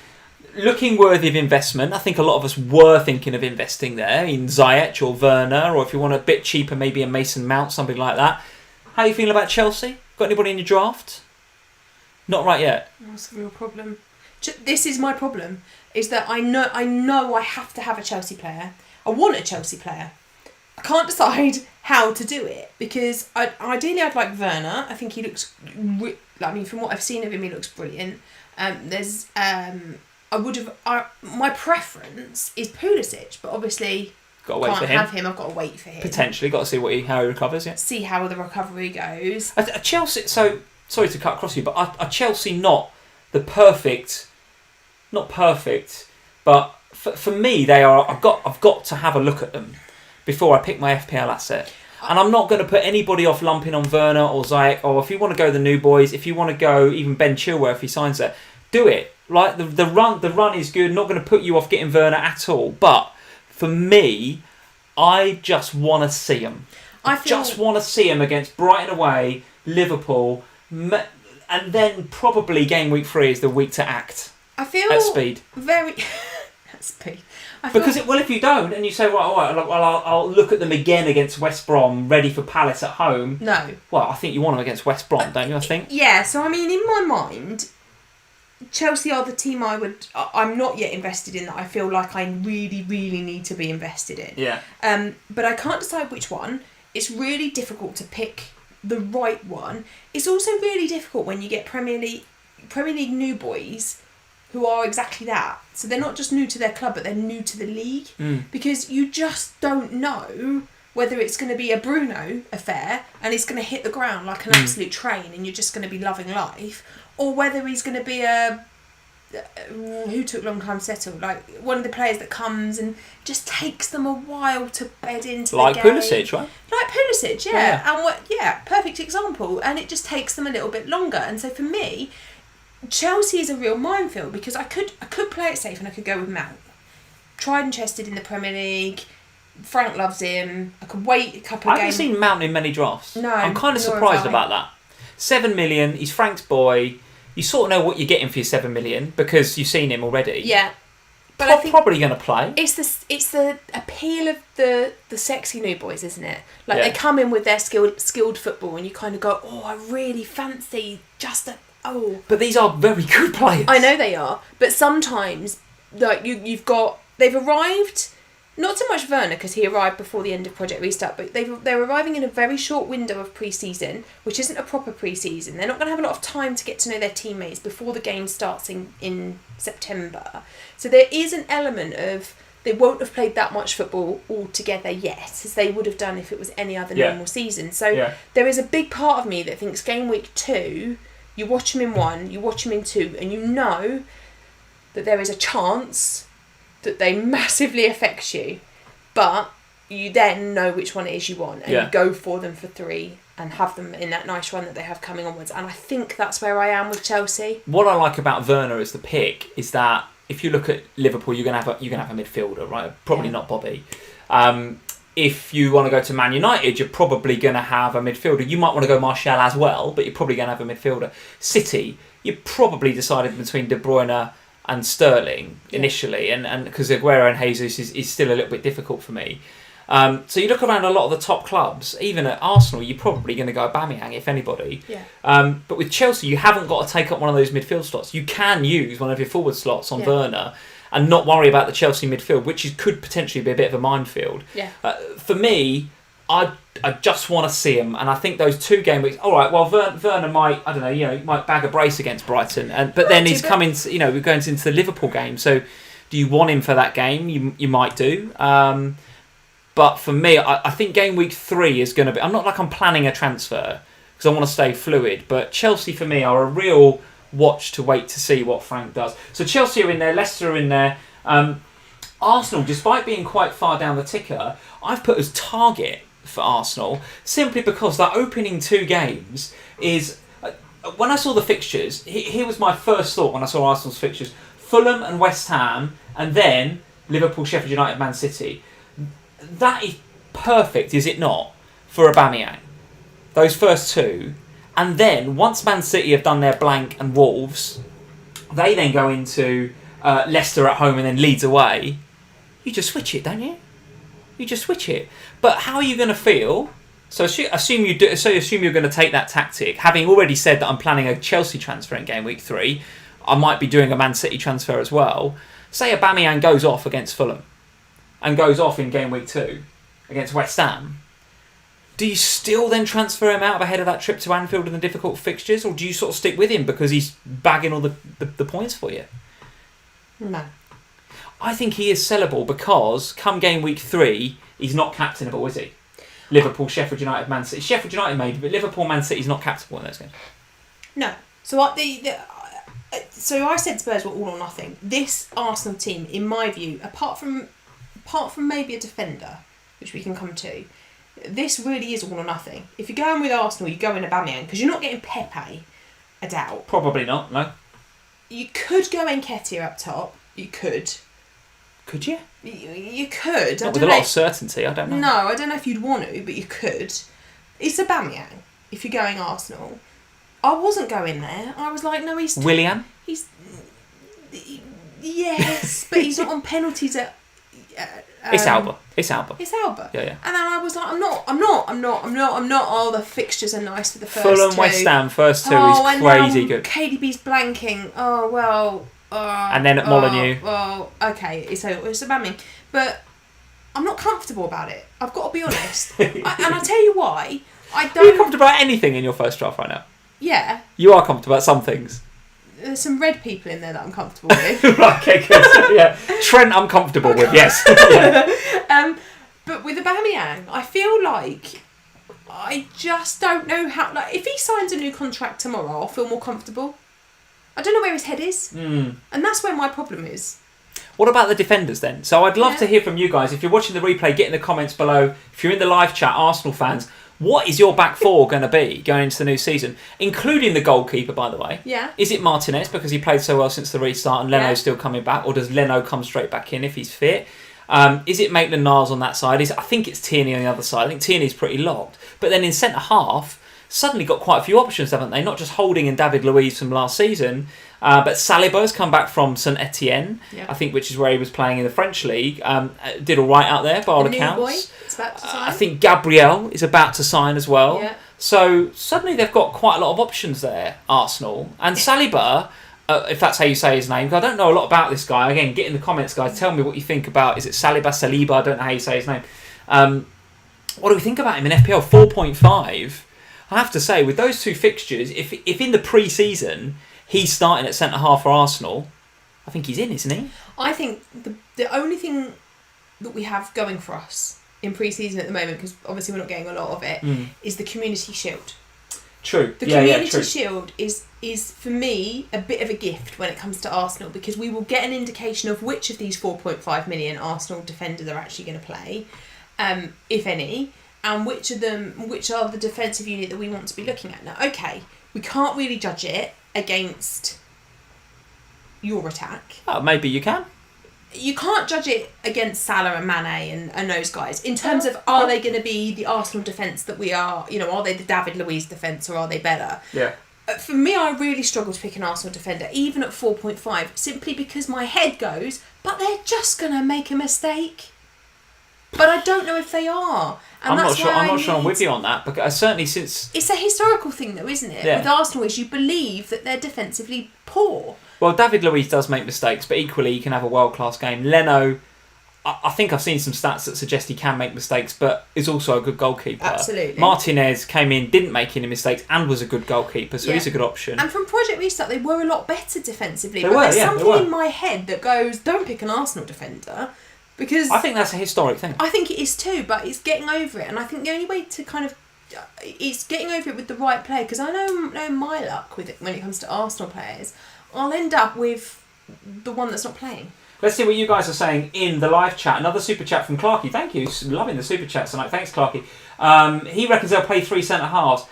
looking worthy of investment. I think a lot of us were thinking of investing there in Ziyech or Werner, or if you want a bit cheaper, maybe a Mason Mount, something like that. How are you feeling about Chelsea? Got anybody in your draft? Not right yet. That's the real problem. This is my problem. Is that I know I have to have a Chelsea player. I want a Chelsea player. I can't decide how to do it because ideally I'd like Werner. I think he looks. From what I've seen of him, he looks brilliant. My preference is Pulisic, but obviously can't have him. I've got to wait for him. Potentially, got to see how he recovers. Yeah. See how the recovery goes. Chelsea. So sorry to cut across you, but are Chelsea not the perfect? Not perfect, but for me, they are. I've got to have a look at them before I pick my FPL asset. And I'm not going to put anybody off lumping on Werner or Ziyech, or if you want to go the new boys, if you want to go even Ben Chilwell if he signs there, do it. Like the run is good. Not going to put you off getting Werner at all. But for me, I just want to see him. Just want to see him against Brighton away, Liverpool, and then probably game week 3 is the week to act. I feel at speed. Very at speed. If you don't and you say, I'll look at them again against West Brom, ready for Palace at home. No. Well, I think you want them against West Brom, don't you? I think. Yeah. So in my mind, Chelsea are the team I'm not yet invested in that I feel like I really, really need to be invested in. Yeah. But I can't decide which one. It's really difficult to pick the right one. It's also really difficult when you get Premier League new boys who are exactly that. So they're not just new to their club, but they're new to the league. Because you just don't know whether it's going to be a Bruno affair and he's going to hit the ground like an absolute train and you're just going to be loving life, or whether he's going to be a who took a long time to settle? Like one of the players that comes and just takes them a while to bed into the game. Like Pulisic, right? Like Pulisic, yeah. And perfect example. And it just takes them a little bit longer. And so for me, Chelsea is a real minefield because I could play it safe and I could go with Mount. Tried and tested in the Premier League. Frank loves him. I could wait a couple of games. I haven't seen Mount in many drafts. No, I'm kind of surprised about that. 7 million. He's Frank's boy. You sort of know what you're getting for your 7 million because you've seen him already. Yeah, but I think probably going to play. It's the appeal of the sexy new boys, isn't it? Like they come in with their skilled football, and you kind of go, oh, I really fancy just a oh. But these are very good players. I know they are, but sometimes like they've arrived. Not so much Werner, because he arrived before the end of Project Restart, but they're arriving in a very short window of pre-season, which isn't a proper pre-season. They're not going to have a lot of time to get to know their teammates before the game starts in September. So there is an element of they won't have played that much football altogether yet, as they would have done if it was any other normal season. So there is a big part of me that thinks game week 2, you watch them in 1, you watch them in 2, and you know that there is a chance that they massively affect you, but you then know which one it is you want, and you go for them for 3 and have them in that nice run that they have coming onwards. And I think that's where I am with Chelsea. What I like about Werner as the pick is that if you look at Liverpool, you're gonna have a midfielder, right? Probably not Bobby. If you want to go to Man United, you're probably going to have a midfielder. You might want to go Martial as well, but you're probably going to have a midfielder. City, you probably decided between De Bruyne and Sterling initially, and because Aguero and Jesus is still a little bit difficult for me. So you look around a lot of the top clubs, even at Arsenal, you're probably going to go Aubameyang, if anybody. Yeah. But with Chelsea, you haven't got to take up one of those midfield slots. You can use one of your forward slots on Werner and not worry about the Chelsea midfield, which could potentially be a bit of a minefield. Yeah. For me, I just want to see him, and I think those 2 game weeks. All right, well, Werner might, I don't know, he might bag a brace against Brighton, but then he's coming. We're going into the Liverpool game, so do you want him for that game? You might do, but for me, I think game week 3 is going to be. I'm not like I'm planning a transfer because I want to stay fluid, but Chelsea for me are a real watch to wait to see what Frank does. So Chelsea are in there, Leicester are in there. Arsenal, despite being quite far down the ticker, I've put as target for Arsenal simply because that opening 2 games is. When I saw the fixtures, here was my first thought when I saw Arsenal's fixtures: Fulham and West Ham, and then Liverpool, Sheffield United, Man City. That is perfect, is it not, for Aubameyang? Those first 2. And then, once Man City have done their blank and Wolves, they then go into Leicester at home and then Leeds away. You just switch it, don't you? You just switch it. But how are you going to feel? So assume you do. So assume you're going to take that tactic. Having already said that I'm planning a Chelsea transfer in game week 3, I might be doing a Man City transfer as well. Say Aubameyang goes off against Fulham and goes off in game week 2 against West Ham. Do you still then transfer him out ahead of that trip to Anfield and the difficult fixtures, or do you sort of stick with him because he's bagging all the points for you? No. I think he is sellable because come game week 3, he's not captainable, is he? Liverpool, Sheffield United, Man City. Sheffield United maybe, but Liverpool, Man City's not captainable in those games. No. So so I said Spurs were all or nothing. This Arsenal team, in my view, apart from maybe a defender, which we can come to, this really is all or nothing. If you're going with Arsenal, you go in Aubameyang because you're not getting Pepe, I doubt. Probably not, no. You could go Nketiah up top. You could. Could you? You could. Not with a lot of certainty, I don't know. No, I don't know if you'd want to, but you could. It's Aubameyang, if you're going Arsenal. I wasn't going there. I was like, no, he's... Willian? Yes, but he's not on penalties at... It's Alba. It's Alba. Yeah. Yeah. And then I was like, I'm not. Oh, the fixtures are nice for the first Fulham, 2. West Ham, first 2 is crazy good. KDB's blanking. Oh, well... and then at Molineux. Well, okay, so it's Aubameyang. But I'm not comfortable about it. I've got to be honest. And I'll tell you why. I don't... Are you comfortable about anything in your first draft right now? Yeah. You are comfortable about some things. There's some red people in there that I'm comfortable with. Right, okay, good. So, yeah. Trent, I'm comfortable with, yes. Yeah. But with Aubameyang, I feel like I just don't know how... Like, if he signs a new contract tomorrow, I'll feel more comfortable. I don't know where his head is. And that's where my problem is. What about the defenders then? So I'd love to hear from you guys. If you're watching the replay, get in the comments below. If you're in the live chat, Arsenal fans, what is your back four going to be going into the new season? Including the goalkeeper, by the way. Yeah. Is it Martinez because he played so well since the restart and Leno's still coming back? Or does Leno come straight back in if he's fit? Is it Maitland-Niles on that side? I think it's Tierney on the other side. I think Tierney's pretty locked. But then in centre-half, suddenly got quite a few options, haven't they? Not just Holding and David Luiz from last season, but Saliba has come back from St Etienne, I think, which is where he was playing in the French league. Did all right out there, by all accounts. Boy is about to sign. I think Gabriel is about to sign as well. Yeah. So suddenly they've got quite a lot of options there, Arsenal. And Saliba, if that's how you say his name, because I don't know a lot about this guy. Again, get in the comments, guys. Tell me what you think about. Is it Saliba? I don't know how you say his name. What do we think about him in FPL? 4.5. I have to say, with those two fixtures, if in the pre-season he's starting at centre-half for Arsenal, I think he's in, isn't he? I think the only thing that we have going for us in pre-season at the moment, because obviously we're not getting a lot of it, is the Community Shield. True. The Community Shield is, for me, a bit of a gift when it comes to Arsenal, because we will get an indication of which of these 4.5 million Arsenal defenders are actually going to play, if any, and which are the defensive unit that we want to be looking at. Now, okay, we can't really judge it against your attack. Oh, maybe you can. You can't judge it against Salah and Mane and those guys in terms of, are they going to be the Arsenal defence that we are, are they the David Luiz defence, or are they better? Yeah. For me, I really struggle to pick an Arsenal defender, even at 4.5, simply because my head goes, but they're just going to make a mistake. But I don't know if they are. And I'm not sure I'm with you on that, because certainly since... It's a historical thing though, isn't it? Yeah. With Arsenal, is you believe that they're defensively poor. Well, David Luiz does make mistakes, but equally he can have a world-class game. Leno, I think I've seen some stats that suggest he can make mistakes, but is also a good goalkeeper. Absolutely. Martinez came in, didn't make any mistakes, and was a good goalkeeper, so he's a good option. And from Project Restart, they were a lot better defensively. There's something in my head that goes, don't pick an Arsenal defender. Because I think that's a historic thing. I think it is too, but it's getting over it. And I think the only way to kind of... It's getting over it with the right player. Because I know my luck with it when it comes to Arsenal players. I'll end up with the one that's not playing. Let's see what you guys are saying in the live chat. Another super chat from Clarkey. Thank you. Loving the super chats tonight. Thanks, Clarkey. He reckons they'll play 3 centre-halves.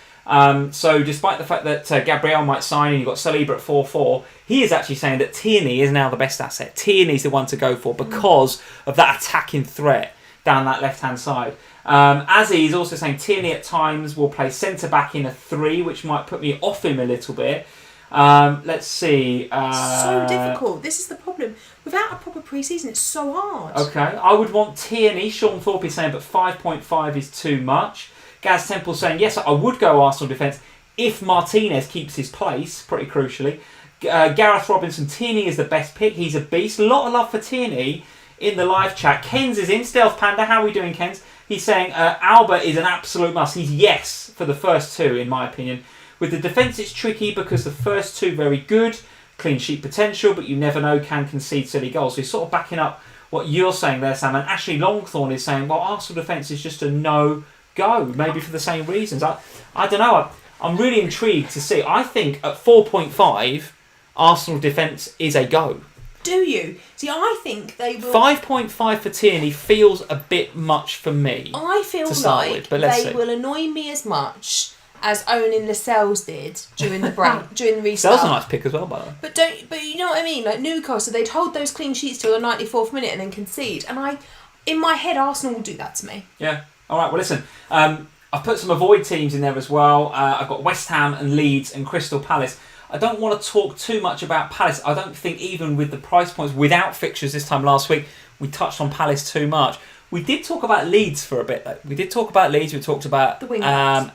So despite the fact that Gabriel might sign and you've got Saliba at 4-4, he is actually saying that Tierney is now the best asset. Tierney's the one to go for because of that attacking threat down that left-hand side. Azzy is also saying Tierney at times will play centre-back in a 3, which might put me off him a little bit. Let's see. So difficult. This is the problem. Without a proper pre-season, it's so hard. Okay, I would want Tierney. Sean Thorpe is saying, but 5.5 is too much. Gaz Temple saying, yes, I would go Arsenal defence if Martinez keeps his place, pretty crucially. Gareth Robinson, Tierney is the best pick. He's a beast. A lot of love for Tierney in the live chat. Kens is in. Stealth Panda, how are we doing, Kens? He's saying Albert is an absolute must. He's yes for the first 2, in my opinion. With the defence, it's tricky because the first 2 very good. Clean sheet potential, but you never know, can concede silly goals. So he's sort of backing up what you're saying there, Sam. And Ashley Longthorne is saying, well, Arsenal defence is just a no-go, maybe for the same reasons. I don't know. I'm really intrigued to see. I think at 4.5, Arsenal defence is a go. Do you? See, I think they will... 5.5 for Tierney feels a bit much for me. I feel like they will annoy me as much as owning Lascelles did during the break, during the restart. Lascelles a nice pick as well, by the way. But you know what I mean? Like Newcastle, they'd hold those clean sheets till the 94th minute and then concede. And in my head, Arsenal will do that to me. Yeah. All right. Well, listen. I've put some avoid teams in there as well. I've got West Ham and Leeds and Crystal Palace. I don't want to talk too much about Palace. I don't think even with the price points, without fixtures this time last week, we touched on Palace too much. We did talk about Leeds for a bit, though. We talked about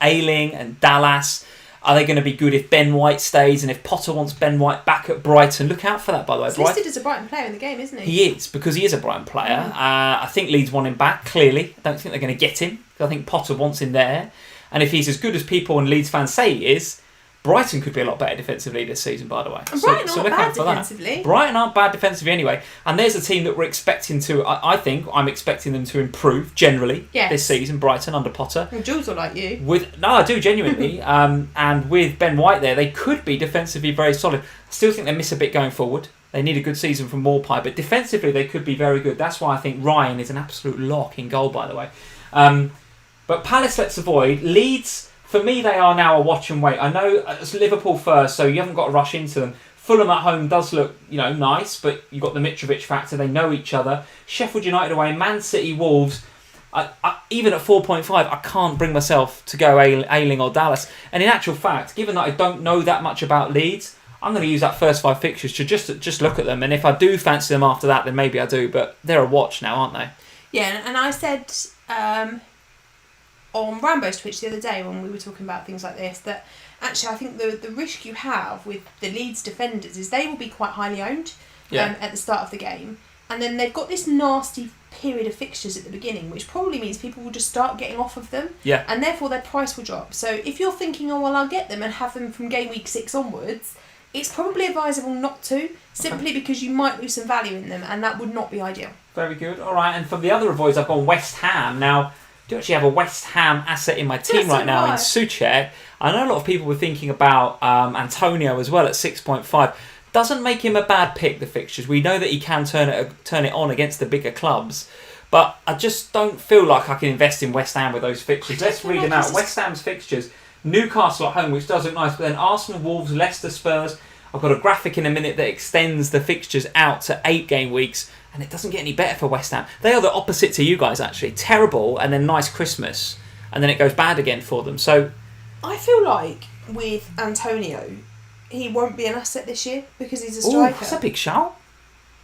Ayling and Dallas. Are they going to be good if Ben White stays? And if Potter wants Ben White back at Brighton, look out for that, by the way. He's listed as a Brighton player in the game, isn't he? He is, because he is a Brighton player. I think Leeds want him back, clearly. I don't think they're going to get him. I think Potter wants him there. And if he's as good as people and Leeds fans say he is, Brighton could be a lot better defensively this season, by the way. And Brighton aren't bad defensively. Brighton aren't bad defensively anyway. And there's a team that we're expecting to, I'm expecting them to improve generally this season, Brighton, under Potter. Well, Jules will like you. I do, genuinely. And with Ben White there, they could be defensively very solid. I still think they miss a bit going forward. They need a good season from Maupay, but defensively they could be very good. That's why I think Ryan is an absolute lock in goal, by the way. But Palace, let's avoid. Leeds... For me, they are now a watch and wait. I know it's Liverpool first, so you haven't got to rush into them. Fulham at home does look, nice, but you've got the Mitrovic factor. They know each other. Sheffield United away, Man City, Wolves. Even at 4.5, I can't bring myself to go Ayling or Dallas. And in actual fact, given that I don't know that much about Leeds, I'm going to use that first 5 fixtures to just look at them. And if I do fancy them after that, then maybe I do. But they're a watch now, aren't they? Yeah, and I said... on Rambo's Twitch the other day when we were talking about things like this, that actually I think the risk you have with the Leeds defenders is they will be quite highly owned at the start of the game, and then they've got this nasty period of fixtures at the beginning, which probably means people will just start getting off of them, and therefore their price will drop. So if you're thinking, I'll get them and have them from game week 6 onwards, it's probably advisable not to, simply because you might lose some value in them, and that would not be ideal. Very good. All right, and for the other avoids, I've gone West Ham. Now, I do actually have a West Ham asset in my team right now in SUPERCHAT. I know a lot of people were thinking about Antonio as well at 6.5. Doesn't make him a bad pick, the fixtures. We know that he can turn it on against the bigger clubs. But I just don't feel like I can invest in West Ham with those fixtures. Let's read them out. West Ham's fixtures. Newcastle at home, which does look nice. But then Arsenal, Wolves, Leicester, Spurs. I've got a graphic in a minute that extends the fixtures out to 8 game weeks. And it doesn't get any better for West Ham. They are the opposite to you guys, actually. Terrible, and then nice Christmas. And then it goes bad again for them. So I feel like with Antonio, he won't be an asset this year because he's a striker. That's a big shout.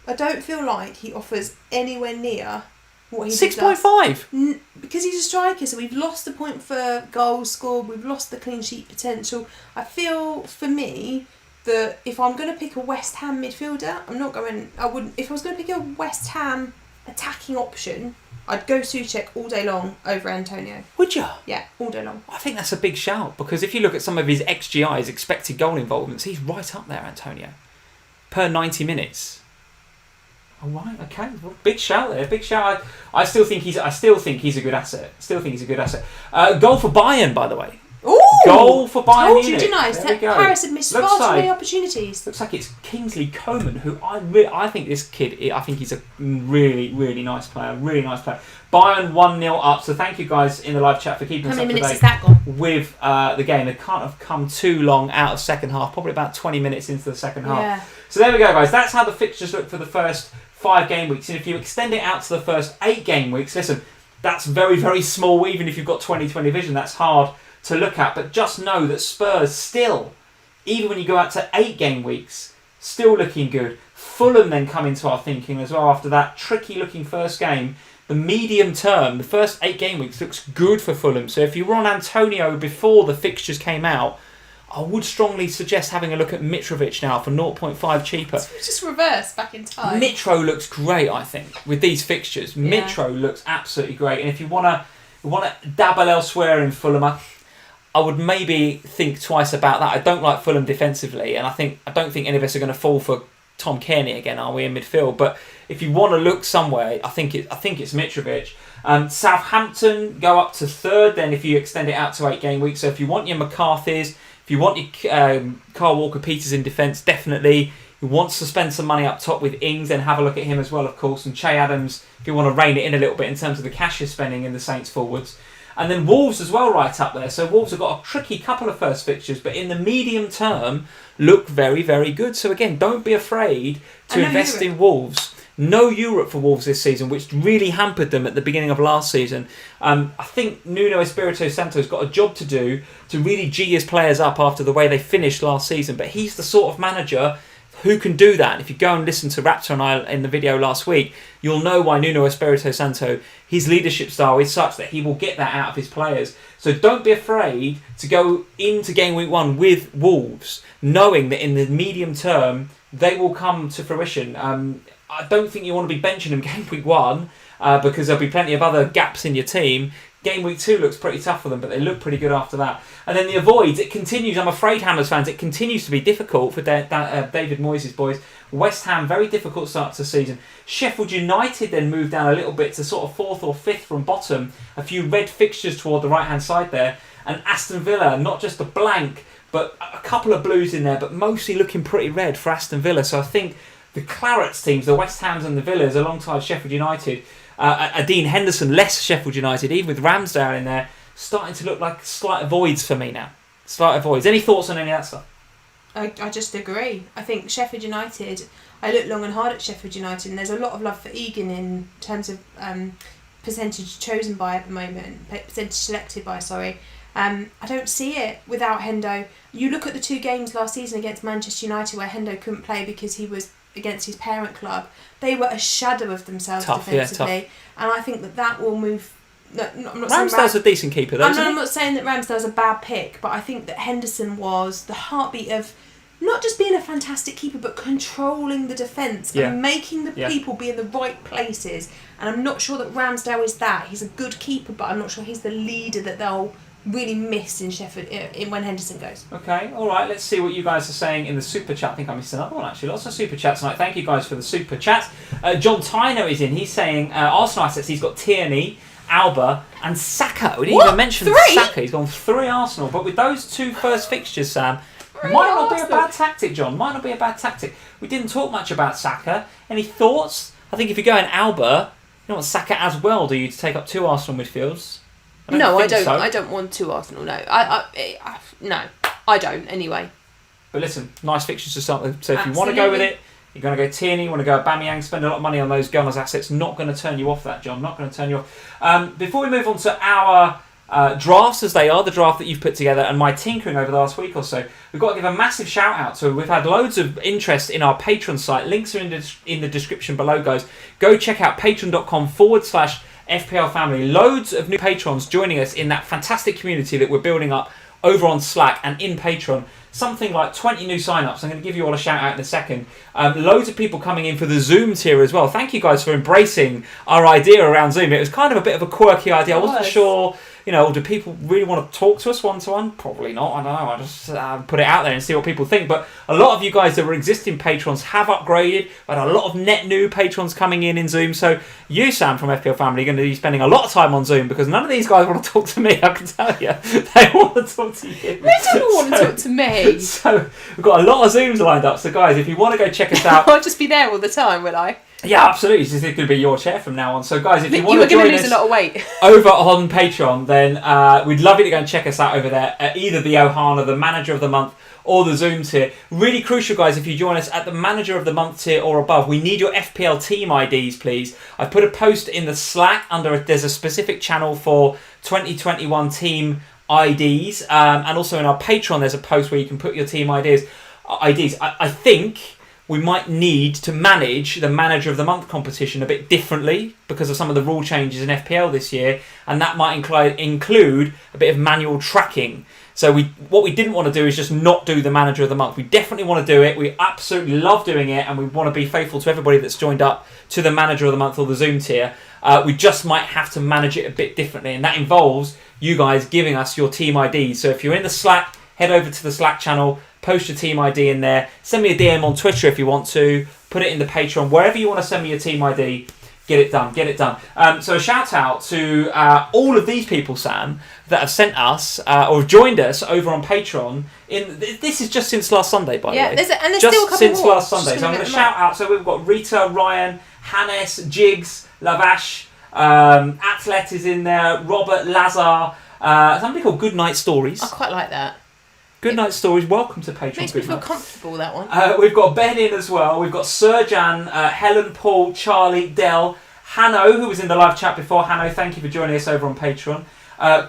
I don't feel like he offers anywhere near what he 6.5? Because he's a striker, so we've lost the point for goals scored, we've lost the clean sheet potential. I feel, for me... that if I'm going to pick a West Ham midfielder, if I was going to pick a West Ham attacking option, I'd go Souček all day long over Antonio. Would you? Yeah, all day long. I think that's a big shout, because if you look at some of his XGI, his expected goal involvements, he's right up there, Antonio. Per 90 minutes. All right, okay. Well, big shout there. Big shout. I still think he's a good asset. Goal for Bayern, by the way. Ooh, goal for Bayern told Munich. You, didn't I? Paris had missed far too many opportunities. Looks like it's Kingsley Coman, who I think this kid, I think he's a really, really nice player. Really nice player. Bayern 1-0 up, so thank you guys in the live chat for keeping us up to date. How many minutes is that gone? With the game. They can't have come too long out of second half, probably about 20 minutes into the second half. Yeah. So there we go, guys. That's how the fixtures look for the first 5 game weeks. And if you extend it out to the first 8 game weeks, listen, that's very, very small. Even if you've got 20/20 vision, that's hard to look at, but just know that Spurs still, even when you go out to 8 game weeks, still looking good. Fulham then come into our thinking as well after that tricky looking first game. The medium term, the first 8 game weeks looks good for Fulham. So if you were on Antonio before the fixtures came out, I would strongly suggest having a look at Mitrovic now for 0.5 cheaper. So just reverse back in time. Mitro looks great, I think, with these fixtures. Yeah. Mitro looks absolutely great. And if you want to dabble elsewhere in Fulham, I would maybe think twice about that. I don't like Fulham defensively, and I don't think any of us are going to fall for Tom Kearney again, are we, in midfield? But if you want to look somewhere, I think it's Mitrovic. Southampton go up to 3rd. Then if you extend it out to 8 game weeks, so if you want your McCarthy's, if you want your Kyle Walker-Peters in defence, definitely. You want to spend some money up top with Ings, then have a look at him as well, of course. And Che Adams, if you want to rein it in a little bit in terms of the cash you're spending in the Saints forwards. And then Wolves as well right up there. So Wolves have got a tricky couple of first fixtures, but in the medium term, look very, very good. So again, don't be afraid to invest in Wolves. No Europe for Wolves this season, which really hampered them at the beginning of last season. I think Nuno Espirito Santo's got a job to do to really G his players up after the way they finished last season. But he's the sort of manager who can do that. And if you go and listen to Raptor and I in the video last week, you'll know why Nuno Espirito Santo, his leadership style is such that he will get that out of his players. So don't be afraid to go into game week 1 with Wolves, knowing that in the medium term, they will come to fruition. I don't think you want to be benching them game week 1 because there'll be plenty of other gaps in your team. Game week 2 looks pretty tough for them, but they look pretty good after that. And then the avoids, it continues. I'm afraid, Hammers fans, it continues to be difficult for David Moyes' boys. West Ham, very difficult start to the season. Sheffield United then moved down a little bit to sort of 4th or 5th from bottom. A few red fixtures toward the right-hand side there. And Aston Villa, not just a blank, but a couple of blues in there, but mostly looking pretty red for Aston Villa. So I think the Clarets teams, the West Hams and the Villas, alongside Sheffield United, Dean Henderson, less Sheffield United, even with Ramsdale in there, starting to look like slight avoids for me now. Slight avoids. Any thoughts on any of that stuff? I just agree. I think Sheffield United, I look long and hard at Sheffield United, and there's a lot of love for Egan in terms of percentage chosen by at the moment, percentage selected by, sorry. I don't see it without Hendo. You look at the 2 games last season against Manchester United where Hendo couldn't play because he was against his parent club. They were a shadow of themselves defensively, and I think that will move. No, I'm not Ramsdale's a decent keeper, though. I'm not saying that Ramsdale's a bad pick, but I think that Henderson was the heartbeat of not just being a fantastic keeper, but controlling the defence and making the people be in the right places. And I'm not sure that Ramsdale is that. He's a good keeper, but I'm not sure he's the leader that they'll really miss in Sheffield when Henderson goes. Okay, all right. Let's see what you guys are saying in the super chat. I think I missed another one actually. Lots of super chats tonight. Thank you guys for the super chats. John Tyno is in. He's saying Arsenal assets. He's got Tierney, Alba, and Saka. We didn't even mention 3? Saka. He's gone 3 Arsenal. But with those 2 first fixtures, Sam, might not be a bad tactic, John. Might not be a bad tactic. We didn't talk much about Saka. Any thoughts? I think if you go in Alba, you don't want Saka as well, do you, to take up 2 Arsenal midfields? No, I don't. So. I don't want 2 Arsenal. No, no, I don't. Anyway. But listen, nice fixtures to start with. So if you want to go with it, you're going to go Tierney. You want to go Aubameyang. Spend a lot of money on those Gunners assets. Not going to turn you off that, John. Not going to turn you off. Before we move on to our drafts, as they are, the draft that you've put together, and my tinkering over the last week or so, we've got to give a massive shout out. So we've had loads of interest in our Patreon site. Links are in the description below, guys. Go check out patreon.com/FPL Family. Loads of new patrons joining us in that fantastic community that we're building up over on Slack and in Patreon. Something like 20 new sign-ups. I'm going to give you all a shout out in a second. Loads of people coming in for the Zoom tier as well. Thank you guys for embracing our idea around Zoom. It was kind of a bit of a quirky idea. I wasn't sure, do people really want to talk to us one-to-one? Probably not. I don't know. I just put it out there and see what people think. But a lot of you guys that were existing patrons have upgraded. We've had a lot of net new patrons coming in Zoom. So you, Sam, from FPL Family, are going to be spending a lot of time on Zoom because none of these guys want to talk to me, I can tell you. They want to talk to you. They don't want to talk to me. So we've got a lot of Zooms lined up. So guys, if you want to go check us out... I'll just be there all the time, will I? Yeah, absolutely. This is going to be your chair from now on. So guys, if you want to join us a lot of weight. over on Patreon, then we'd love you to go and check us out over there at either the OHANA, the Manager of the Month, or the Zoom tier. Really crucial, guys, if you join us at the Manager of the Month tier or above, we need your FPL team IDs, please. I've put a post in the Slack there's a specific channel for 2021 team IDs, and also in our Patreon there's a post where you can put your team IDs. I think we might need to manage the Manager of the Month competition a bit differently because of some of the rule changes in FPL this year, and that might include a bit of manual tracking. So what we didn't want to do is just not do the Manager of the Month. We definitely want to do it. We absolutely love doing it, and we want to be faithful to everybody that's joined up to the Manager of the Month or the Zoom tier. We just might have to manage it a bit differently, and that involves you guys giving us your team IDs. So if you're in the Slack, head over to the Slack channel, post your team ID in there, send me a DM on Twitter if you want to, put it in the Patreon, wherever you want to send me your team ID, get it done. So a shout out to all of these people, Sam, that have sent us or have joined us over on Patreon. This is just since last Sunday, by the way. And there's just still a couple since more. last Sunday. So I'm going to shout out. So we've got Rita, Ryan, Hannes, Jigs, Lavash, Atlet is in there, Robert, Lazar, somebody called Good Night Stories. I quite like that. Good Night Stories, welcome to Patreon. Makes me feel comfortable, that one. We've got Ben in as well. We've got Serjan, Helen, Paul, Charlie, Del, Hanno, who was in the live chat before. Hanno, thank you for joining us over on Patreon.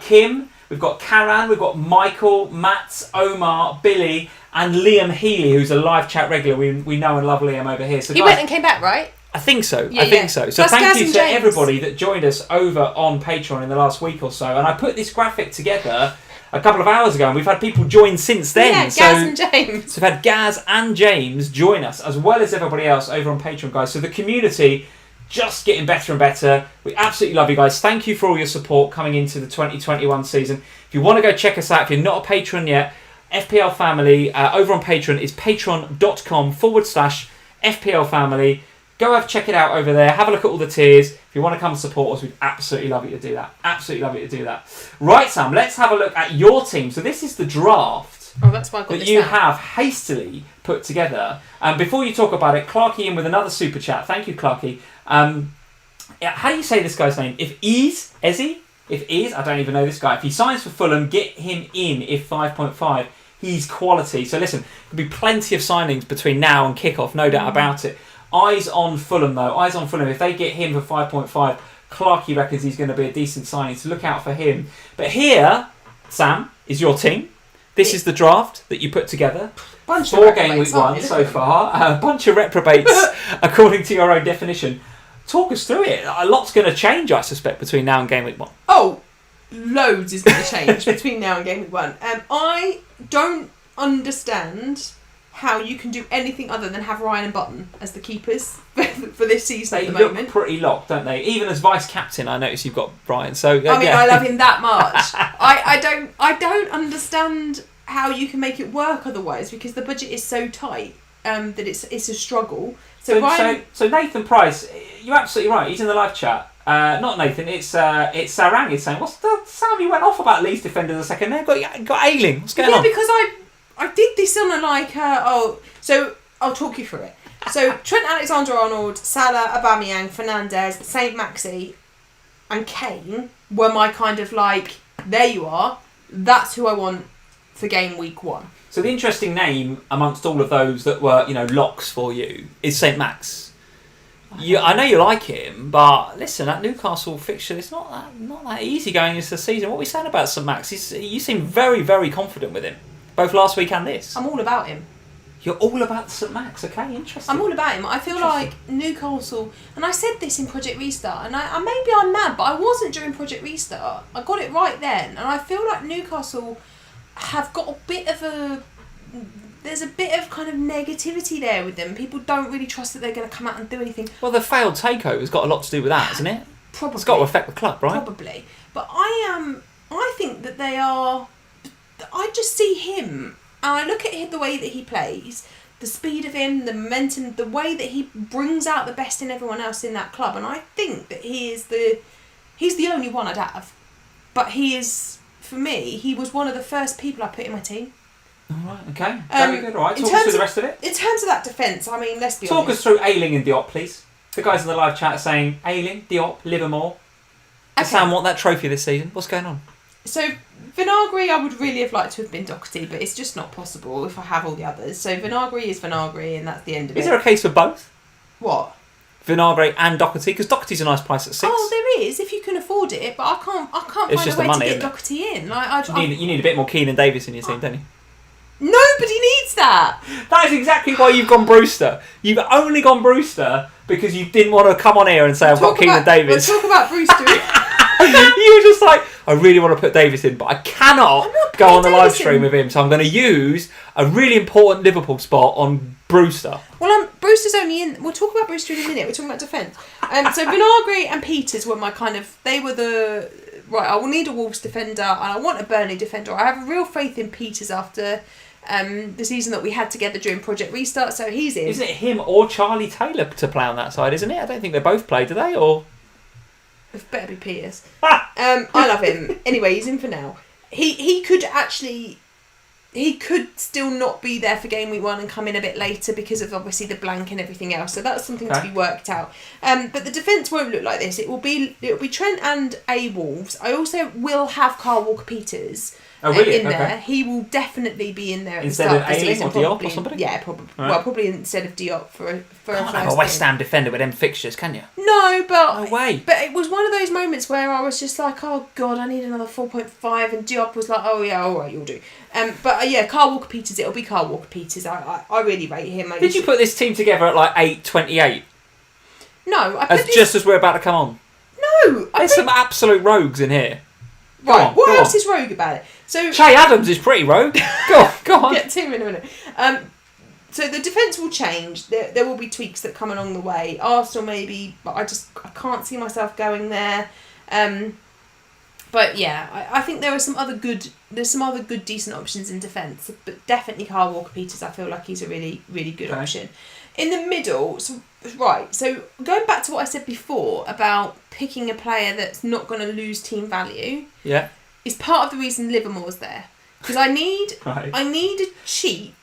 Kim, we've got Karan, we've got Michael, Matt, Omar, Billy, and Liam Healy, who's a live chat regular. We know and love Liam over here. So he guys, went and came back, right? I think so. Yeah, I think so. So plus thank Gaz you and to James. everybody that joined us over on Patreon in the last week or so. And I put this graphic together a couple of hours ago, and we've had people join since then. Yeah, Gaz and James. So we've had Gaz and James join us, as well as everybody else over on Patreon, guys. So the community just getting better and better. We absolutely love you guys. Thank you for all your support coming into the 2021 season. If you want to go check us out, if you're not a patron yet, FPL Family over on Patreon is patreon.com/FPL Family. Go check it out over there. Have a look at all the tiers. If you want to come and support us, we'd absolutely love you to do that. Absolutely love you to do that. Right, Sam, let's have a look at your team. So this is the draft that's why I got that you have hastily put together. Before you talk about it, Clarky in with another super chat. Thank you, Clarky. How do you say this guy's name? If I don't even know this guy. If he signs for Fulham, get him in if 5.5. He's quality. So listen, there'll be plenty of signings between now and kickoff, no doubt about it. Eyes on Fulham, though. Eyes on Fulham. If they get him for 5.5, Clarky reckons he's going to be a decent signing, so look out for him. But here, Sam, is your team. This is the draft that you put together. 4-game week 1 so far. A bunch of reprobates, according to your own definition. Talk us through it. A lot's going to change, I suspect, between now and game week 1. Oh, loads is going to change between now and game week 1. I don't understand how you can do anything other than have Ryan and Button as the keepers for this season at the moment. They look pretty locked, don't they? Even as vice-captain, I notice you've got Ryan. So I love him that much. I don't understand how you can make it work otherwise, because the budget is so tight that it's a struggle. So Nathan Price, you're absolutely right. He's in the live chat. Not Nathan, it's Sarang. He's saying, Sam, you went off about Leeds defender the second there. Got Ailing. What's going on? Yeah, because I did this on so I'll talk you through it. So Trent Alexander-Arnold, Salah, Aubameyang, Fernandes, Saint Maxi and Kane were my kind of there you are, that's who I want for game week 1. So the interesting name amongst all of those that were, locks for you is Saint Max. I know you like him, but listen, that Newcastle fixture, it's not that easy going into the season. What are we saying about Saint Max? You seem very, very confident with him, both last week and this. I'm all about him. You're all about St Max, okay? Interesting. I'm all about him. I feel like Newcastle, and I said this in Project Restart, and maybe I'm mad, but I wasn't during Project Restart. I got it right then, and I feel like Newcastle have got there's a bit of kind of negativity there with them. People don't really trust that they're going to come out and do anything. Well, the failed takeover's got a lot to do with that, hasn't it? Probably. It's got to affect the club, right? Probably. But I think that they are... I just see him, and I look at the way that he plays, the speed of him, the momentum, the way that he brings out the best in everyone else in that club, and I think that he's the only one I'd have. But he is, for me, he was one of the first people I put in my team. All right, okay. Very good. All right, talk us through the rest of it. In terms of that defence, I mean, let's be honest. Talk us through Ailing and Diop, please. The guys in the live chat are saying, Ailing, Diop, Livermore. Does Sam want that trophy this season? What's going on? So, Vinagre, I would really have liked to have been Doherty, but it's just not possible if I have all the others. So, Vinagre is Vinagre, and that's the end of it. Is there a case for both? What? Vinagre and Doherty? Because Doherty's a nice price at 6. Oh, there is, if you can afford it, but I can't find a way to get Doherty in. You need a bit more Keenan Davis in your team, don't you? Nobody needs that. That is exactly why you've gone Brewster. You've only gone Brewster because you didn't want to come on here and say, I've got Keenan Davis. We'll talk about Brewster. You were just like, I really want to put Davis in, but I cannot go on the live stream with him, so I'm going to use a really important Liverpool spot on Brewster. Well, Brewster's only in... We'll talk about Brewster in a minute. We're talking about defence. So Vinagre and Peters were my kind of... They were the... Right, I will need a Wolves defender, and I want a Burnley defender. I have a real faith in Peters after the season that we had together during Project Restart, so he's in. Isn't it him or Charlie Taylor to play on that side, isn't it? I don't think they both play, do they? Or... It better be Peters. I love him. Anyway, he's in for now. He could actually... He could still not be there for game week 1 and come in a bit later because of obviously the blank and everything else. So that's something to be worked out. But the defence won't look like this. It will be Trent and Wolves. I also will have Carl Walker-Peters in there. He will definitely be in there at instead the start of of the season. Or Diop or somebody? Yeah, probably. Right. Well, probably instead of Diop for a can't have a West Ham defender with them fixtures, can you? No, but... No way. But it was one of those moments where I was just like, oh God, I need another 4.5, and Diop was like, oh yeah, all right, you'll do. But Carl Walker-Peters, it'll be Carl Walker-Peters. I really rate him. Did you put this team together at like 8:28? No, just as we're about to come on. No, there's some absolute rogues in here. Right, what else is rogue about it? So Che Adams is pretty rogue. Go on. Get to him in a minute. So the defence will change. There will be tweaks that come along the way. Arsenal maybe, but I can't see myself going there. But yeah, I think there's some other good decent options in defence. But definitely Kyle Walker-Peters, I feel like he's a really, really good option. In the middle, so going back to what I said before about picking a player that's not going to lose team value, is part of the reason Livermore's there. Because I need a cheap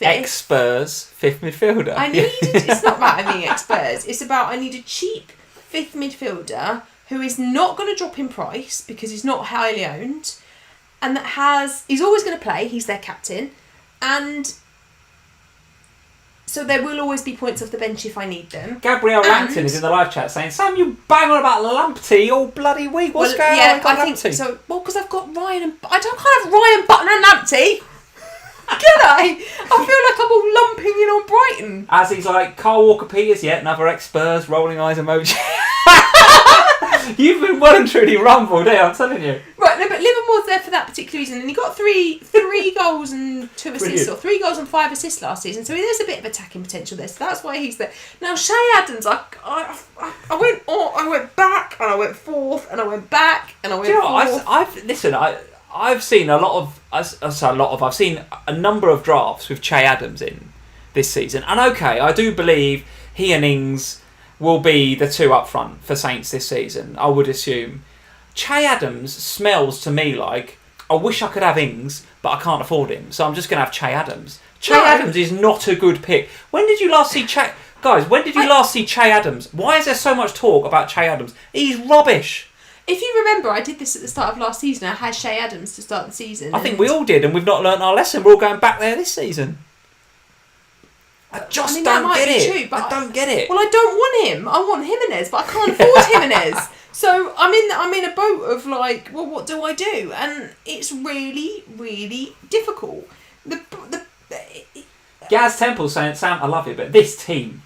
ex-Spurs fifth midfielder. It's not about I mean ex-Spurs. It's about I need a cheap fifth midfielder who is not going to drop in price because he's not highly owned, and he's always going to play. He's their captain, and so there will always be points off the bench if I need them. Gabrielle Langton is in the live chat saying, "Sam, you bang on about Lamptey all bloody week. What's going on?" Yeah, I think so. Well, because I've got Ryan and I can't have Ryan Button and Lamptey. Can I? I feel like I'm all lumping in on Brighton. As he's like, Kyle Walker-Peters, another ex-Spurs, rolling eyes emoji. You've been well and truly rumbled, I'm telling you. Right, no, but Livermore's there for that particular reason, and he got three goals and 2 assists, or 3 goals and 5 assists last season, so there's a bit of attacking potential there, so that's why he's there. Now, Shay Adams, I went back, and I went forth, and I went back, and I went forth. I've seen I've seen a number of drafts with Che Adams in this season, and I do believe he and Ings will be the two up front for Saints this season, I would assume. Che Adams smells to me like, I wish I could have Ings, but I can't afford him, so I'm just going to have Che Adams. Adams is not a good pick. When did you last see Che... Guys, when did you last see Che Adams? Why is there so much talk about Che Adams? He's rubbish. If you remember, I did this at the start of last season. I had Shay Adams to start the season. I think we all did, and we've not learnt our lesson. We're all going back there this season. I don't get it. True, but I don't get it. Well, I don't want him. I want Jimenez, but I can't afford Jimenez. So I'm in a boat of like, well, what do I do? And it's really, really difficult. Gaz Temple saying, "Sam, I love you, but this team."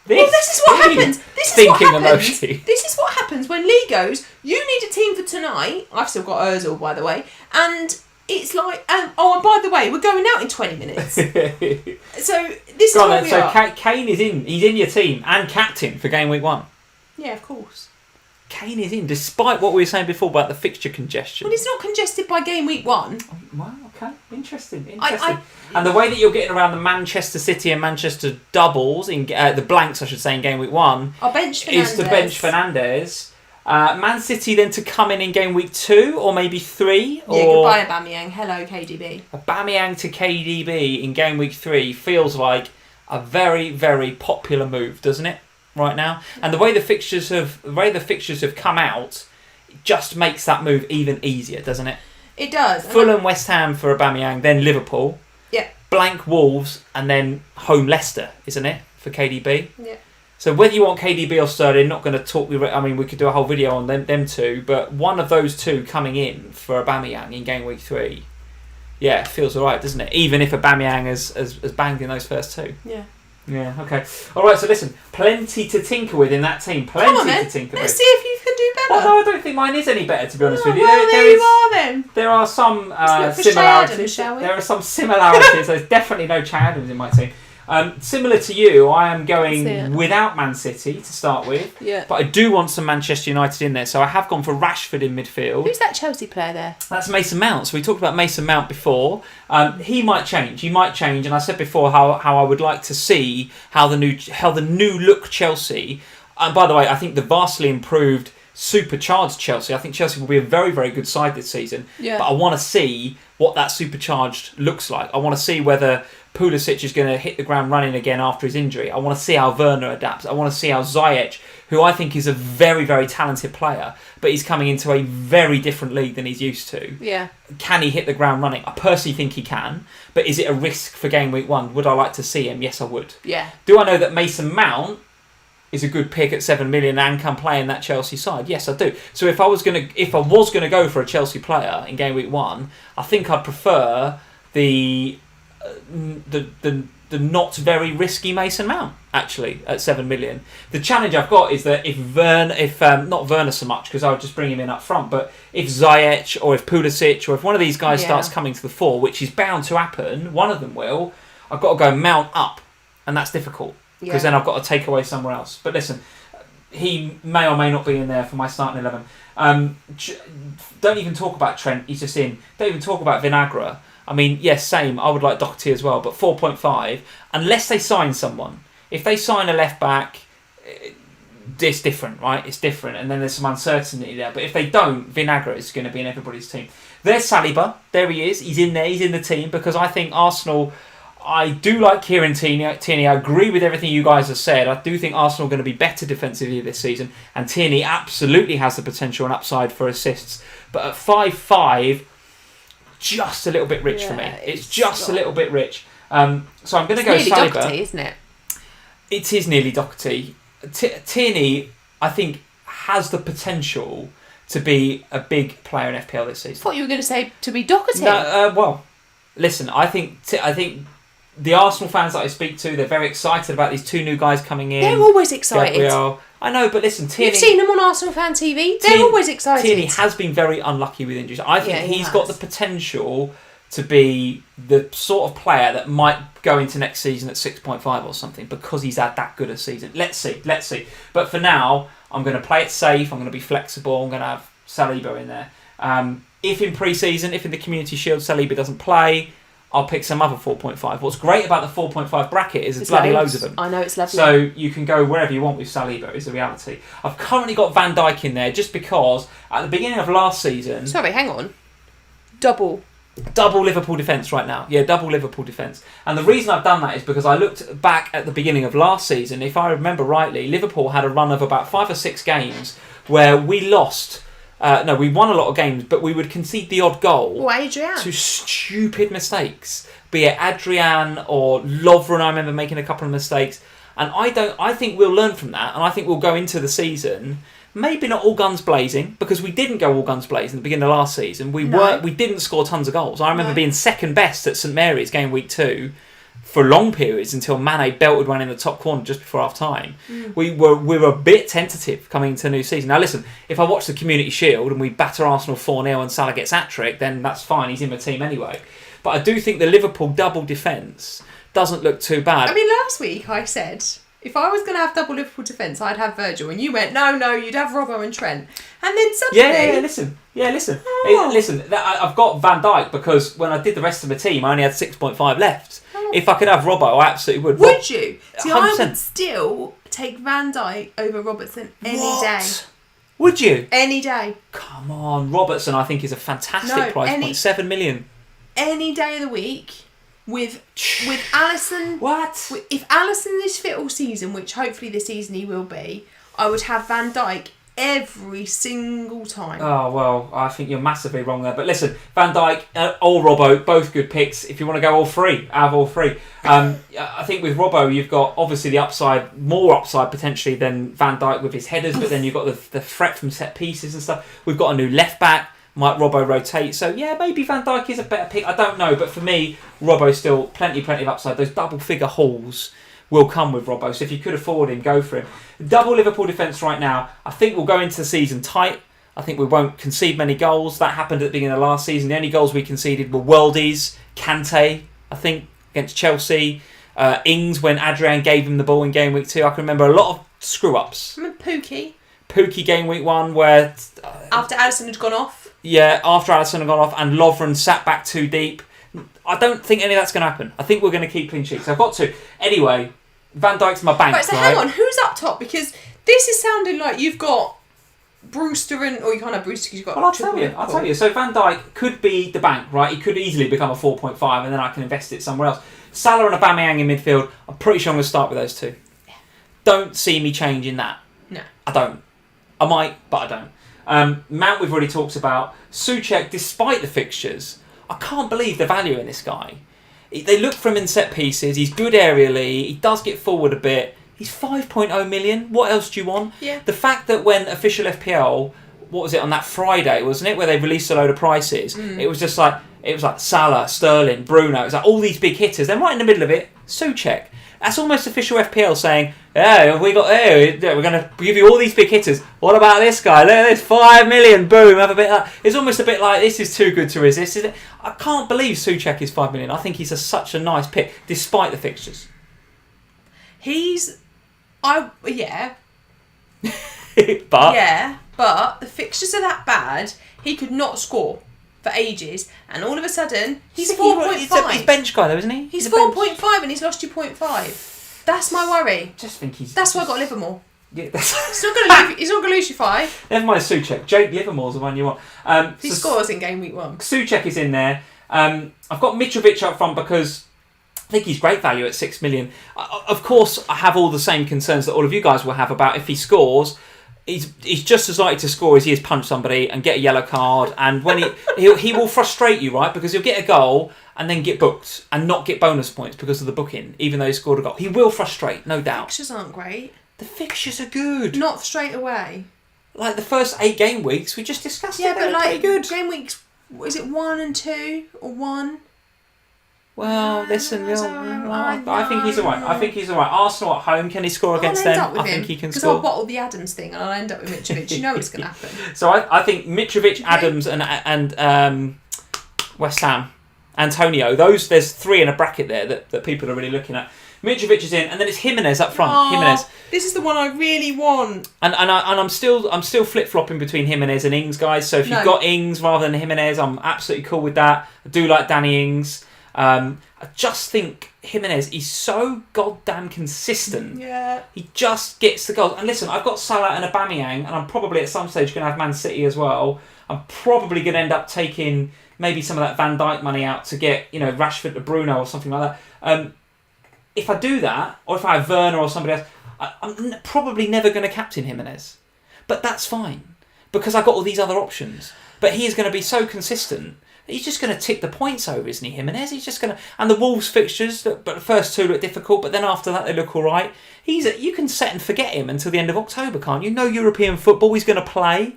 This is what happens. This is what happens when Lee goes, you need a team for tonight. I've still got Ozil, by the way. And it's like, and by the way, we're going out in 20 minutes. So this is what we are. So Kane is in. He's in your team and captain for game week 1. Yeah, of course. Kane is in, despite what we were saying before about the fixture congestion. Well, he's not congested by game week 1. Well, okay. Interesting. And the way that you're getting around the Manchester City and Manchester doubles, in the blanks, I should say, in game week 1, is to bench Fernandes. Man City then to come in game week 2 or maybe 3. Yeah, goodbye Aubameyang. Hello, KDB. Aubameyang to KDB in game week 3 feels like a very, very popular move, doesn't it? Right now, and the way the fixtures have come out, it just makes that move even easier, doesn't it? It does. Fulham, West Ham for Aubameyang, then Liverpool. Yeah. Blank Wolves, and then home Leicester, isn't it, for KDB? Yeah. So whether you want KDB or Sterling, not going to talk. I mean, we could do a whole video on them two, but one of those two coming in for Aubameyang in game week 3, yeah, it feels alright, doesn't it? Even if Aubameyang has banged in those first 2. Yeah. Yeah, okay. Alright, so listen, plenty to tinker with in that team. Plenty to tinker with. Let's see if you can do better. Although I don't think mine is any better, to be honest with you. Well, there you are then. There are some similarities. Adams, shall we? There are some similarities. There's definitely no Che Adams in my team. Similar to you, I am going without Man City to start with. Yeah. But I do want some Manchester United in there, so I have gone for Rashford in midfield. Who's that Chelsea player there? That's Mason Mount. So we talked about Mason Mount before. He might change. And I said before how I would like to see how the new look Chelsea. And by the way, I think the vastly improved, supercharged Chelsea. I think Chelsea will be a very, very good side this season. Yeah. But I want to see what that supercharged looks like. I want to see whether Pulisic is going to hit the ground running again after his injury. I want to see how Werner adapts. I want to see how Ziyech, who I think is a very, very talented player, but he's coming into a very different league than he's used to. Yeah. Can he hit the ground running? I personally think he can, but is it a risk for game week 1? Would I like to see him? Yes, I would. Yeah. Do I know that Mason Mount is a good pick at 7 million and can play in that Chelsea side? Yes, I do. So if I was going to go for a Chelsea player in game week 1, I think I'd prefer the not very risky Mason Mount actually at 7 million. The challenge I've got is that if not Werner so much because I would just bring him in up front, but if Ziyech or if Pulisic or if one of these guys starts coming to the fore, which is bound to happen, one of them will. I've got to go Mount up, and that's difficult because then I've got to take away somewhere else. But listen, he may or may not be in there for my starting 11. Don't even talk about Trent, he's just in. Don't even talk about Vinagre. I mean, yes, same. I would like Doherty as well, but 4.5, unless they sign someone. If they sign a left back, it's different, right? It's different, and then there's some uncertainty there. But if they don't, Vinagre is going to be in everybody's team. There's Saliba. There he is. He's in there. He's in the team because I think Arsenal. I do like Kieran Tierney. I agree with everything you guys have said. I do think Arsenal are going to be better defensively this season, and Tierney absolutely has the potential and upside for assists. But at 5.5, just a little bit rich for me. It's just a little bit rich. So I'm going to go nearly Saliba. Doherty, isn't it? It is nearly Doherty. Tierney, I think, has the potential to be a big player in FPL this season. I thought you were going to say to be Doherty. No, well, listen, I think the Arsenal fans that I speak to, they're very excited about these two new guys coming in. They're always excited. Gabriel. I know, but listen, Tierney... You've seen them on Arsenal Fan TV. They're always excited. Tierney has been very unlucky with injuries. I think he's got the potential to be the sort of player that might go into next season at 6.5 or something because he's had that good a season. Let's see. But for now, I'm going to play it safe. I'm going to be flexible. I'm going to have Saliba in there. If in pre-season, if in the Community Shield Saliba doesn't play, I'll pick some other 4.5. What's great about the 4.5 bracket is there's bloody loads of them. I know, it's lovely. So you can go wherever you want with Saliba, is the reality. I've currently got Van Dijk in there just because at the beginning of last season... Sorry, hang on. Double Liverpool defence right now. Yeah, double Liverpool defence. And the reason I've done that is because I looked back at the beginning of last season. If I remember rightly, Liverpool had a run of about 5 or 6 games where we lost... we won a lot of games, but we would concede the odd goal to stupid mistakes. Be it Adrian or Lovren, I remember making a couple of mistakes. And I think we'll learn from that, and I think we'll go into the season... Maybe not all guns blazing, because we didn't go all guns blazing at the beginning of last season. We didn't score tons of goals. I remember being second best at St Mary's game week 2 for long periods until Mane belted one in the top corner just before half time. We were a bit tentative coming into the new season. Now listen, if I watch the Community Shield and we batter Arsenal 4-0 and Salah gets hat-trick, then that's fine. He's in my team anyway. But I do think the Liverpool double defence doesn't look too bad. I mean, last week I said... If I was going to have double Liverpool defence, I'd have Virgil. And you went, no, you'd have Robbo and Trent. And then suddenly... Listen. Oh. Listen, I've got Van Dijk because when I did the rest of the team, I only had 6.5 left. Oh. If I could have Robbo, I absolutely would. Would you? See, 100%. I would still take Van Dijk over Robertson any day. Would you? Any day. Come on. Robertson, I think, is a fantastic price point. 7 million. Any day of the week. With Alisson... What? If Alisson is fit all season, which hopefully this season he will be, I would have Van Dijk every single time. Oh, well, I think you're massively wrong there. But listen, Van Dijk or Robbo, both good picks. If you want to go all three, out of all three. I think with Robbo, you've got obviously the upside, more upside potentially than Van Dijk with his headers, but then you've got the threat from set pieces and stuff. We've got a new left back. Might Robbo rotate? So yeah, maybe Van Dijk is a better pick. I don't know, but for me, Robbo's still plenty of upside. Those double figure hauls will come with Robbo. So if you could afford him, go for him. Double Liverpool defence right now. I think we'll go into the season tight. I think we won't concede many goals. That happened at the beginning of last season. The only goals we conceded were Worldies, Kante, I think, against Chelsea, Ings when Adrian gave him the ball in game week 2. I can remember a lot of screw ups. Remember Pookie game week 1 where after Alisson had gone off. Yeah, after Alisson had gone off and Lovren sat back too deep. I don't think any of that's going to happen. I think we're going to keep clean sheets. I've got to. Anyway, Van Dijk's my bank. Right, so hang on. Who's up top? Because this is sounding like you've got Brewster and... Or you can't have Brewster because you've got... Well, I'll tell you. So Van Dijk could be the bank, right? He could easily become a 4.5 and then I can invest it somewhere else. Salah and Aubameyang in midfield. I'm pretty sure I'm going to start with those two. Yeah. Don't see me changing that. No. I don't. I might, but I don't. Mount we've already talked about. Souček, despite the fixtures, I can't believe the value in this guy. They look for him in set pieces. He's good aerially. He does get forward a bit. He's 5.0 million. What else do you want? Yeah. The fact that when official FPL, what was it, on that Friday, wasn't it, where they released a load of prices, it was like Salah, Sterling, Bruno. It was like all these big hitters. Then right in the middle of it, Souček. That's almost official FPL saying, we're going to give you all these big hitters. What about this guy? Look at this, 5 million, boom, have a bit of that. It's almost a bit like, this is too good to resist. I can't believe Souček is 5 million. I think he's such a nice pick, despite the fixtures. But the fixtures are that bad, he could not score for ages, and all of a sudden, he's 4.5. He's a bench guy though, isn't he? He's 4.5 and he's lost you 0.5. That's my worry. Just think That's why I got Livermore. Yeah, he's not going to lose you 5. Never mind Souček. Jake Livermore's the one you want. He scores in game week 1. Souček is in there. I've got Mitrovic up front because I think he's great value at 6 million. Of course, I have all the same concerns that all of you guys will have about if he scores. He's just as likely to score as he is punch somebody and get a yellow card. And when he will frustrate you, right? Because he'll get a goal and then get booked and not get bonus points because of the booking, even though he scored a goal. He will frustrate, no doubt. Fixtures aren't great. The fixtures are good. Not straight away. Like the first 8 game weeks, we just discussed it. They were pretty good. Game weeks, is it 1 and 2 or 1? Well, listen, I think he's alright. Arsenal at home, can he score against them? I think he can score. Because I'll bottle the Adams thing and I'll end up with Mitrovic. You know it's going to happen. So I think Mitrovic, Adams and West Ham, Antonio, there's 3 in a bracket there that people are really looking at. Mitrovic is in, and then it's Jimenez up front. Jimenez. This is the one I really want. And I'm still flip flopping between Jimenez and Ings, guys. So if you've got Ings rather than Jimenez, I'm absolutely cool with that. I do like Danny Ings. I just think Jimenez is so goddamn consistent. Yeah. He just gets the goals. And listen, I've got Salah and Aubameyang, and I'm probably at some stage going to have Man City as well. I'm probably going to end up taking maybe some of that Van Dijk money out to get Rashford to Bruno or something like that. If I do that, or if I have Werner or somebody else, I'm probably never going to captain Jimenez. But that's fine, because I've got all these other options. But he is going to be so consistent. He's just going to tick the points over, isn't he, Jimenez? He's just going to... And the Wolves fixtures, but the first 2 look difficult, but then after that they look all right. You can set and forget him until the end of October, can't you? No European football, he's going to play.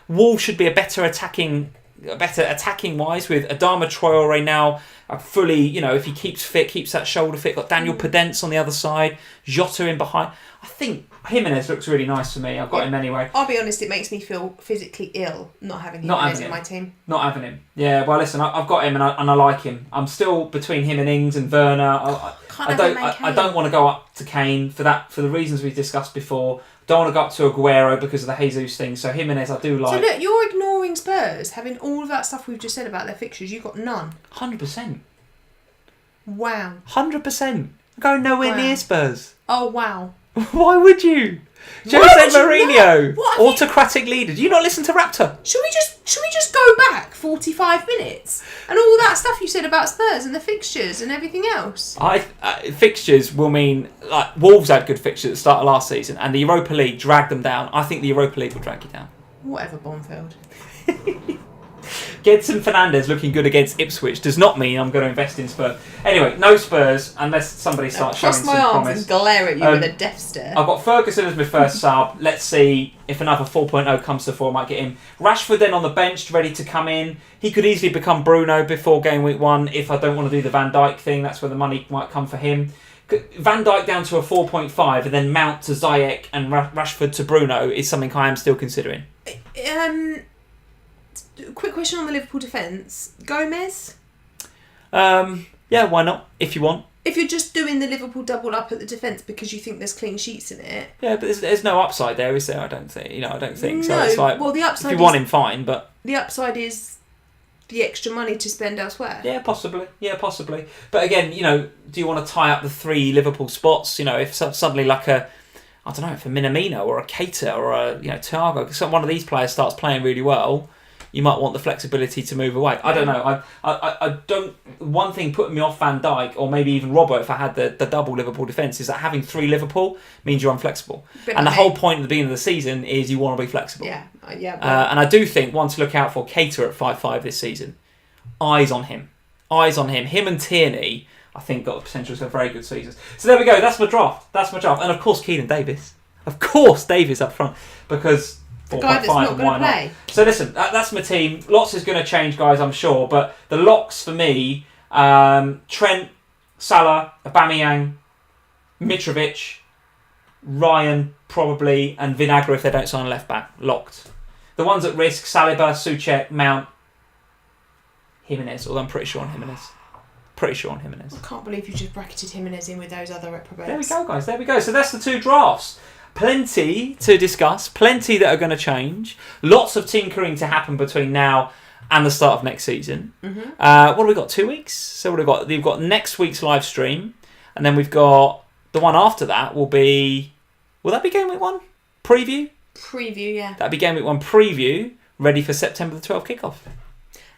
Wolves should be a better attacking wise with Adama Traore now fully, if he keeps fit, keeps that shoulder fit. Got Daniel Podence on the other side, Jota in behind. I think Jimenez looks really nice for me. I've got him anyway. I'll be honest, it makes me feel physically ill not having Jimenez in my team. Not having him. Yeah, well listen, I've got him and I like him. I'm still between him and Ings and Werner. I don't want to go up to Kane for the reasons we've discussed before. Don't want to go up to Aguero because of the Jesus thing. So Jimenez I do like. So look, you're ignoring Spurs having all of that stuff we've just said about their fixtures. You've got none. 100%. Wow. 100%. Going nowhere near Spurs. Oh wow. Why would you? Jose Mourinho, autocratic leader. Do you not listen to Raptor? Should we just go back 45 minutes and all that stuff you said about Spurs and the fixtures and everything else? Fixtures will mean like Wolves had good fixtures at the start of last season, and the Europa League dragged them down. I think the Europa League will drag you down. Whatever, Bonfield. Gedson Fernandes looking good against Ipswich does not mean I'm going to invest in Spurs. Anyway, no Spurs unless somebody starts showing some promise. Cross my arms and glare at you with a death stare. I've got Ferguson as my first sub. Let's see if another 4.0 comes to 4, I might get him. Rashford then on the bench, ready to come in. He could easily become Bruno before game week 1 if I don't want to do the Van Dijk thing. That's where the money might come for him. Van Dijk down to a 4.5 and then Mount to Ziyech and Rashford to Bruno is something I am still considering. Quick question on the Liverpool defence. Gomez? Yeah, why not? If you want. If you're just doing the Liverpool double up at the defence because you think there's clean sheets in it. Yeah, but there's no upside there, is there? I don't think. I don't think. So no, it's like, well, the upside if you want him, fine, but... The upside is the extra money to spend elsewhere. Yeah, possibly. But again, do you want to tie up the 3 Liverpool spots? If suddenly like if a Minamino or a Keita or a Thiago, one of these players starts playing really well, you might want the flexibility to move away. I don't know. I don't. One thing putting me off Van Dijk or maybe even Robert if I had the double Liverpool defence is that having 3 Liverpool means you're unflexible. And the whole point at the beginning of the season is you want to be flexible. Yeah. And I do think one to look out for Keita at 5.5 this season. Eyes on him. Him and Tierney, I think, got the potential to have very good seasons. So there we go. That's my draft. And of course, Keenan Davis. Of course, Davis up front because. The guy that's not going to play. So listen, that's my team. Lots is going to change, guys, I'm sure. But the locks for me, Trent, Salah, Aubameyang, Mitrovic, Ryan probably, and Vinagre if they don't sign a left back. Locked. The ones at risk: Saliba, Souček, Mount, Jimenez. Although I'm pretty sure on Jimenez. I can't believe you just bracketed Jimenez in with those other reprobates. There we go, guys. There we go. So that's the 2 drafts. Plenty to discuss. Plenty that are going to change. Lots of tinkering to happen between now and the start of next season. Mm-hmm. What have we got? 2 weeks. So what have we got? We've got next week's live stream, and then we've got the one after that. Will that be game week 1 preview? Preview, yeah. That'll be game week 1 preview, ready for September the 12th kickoff.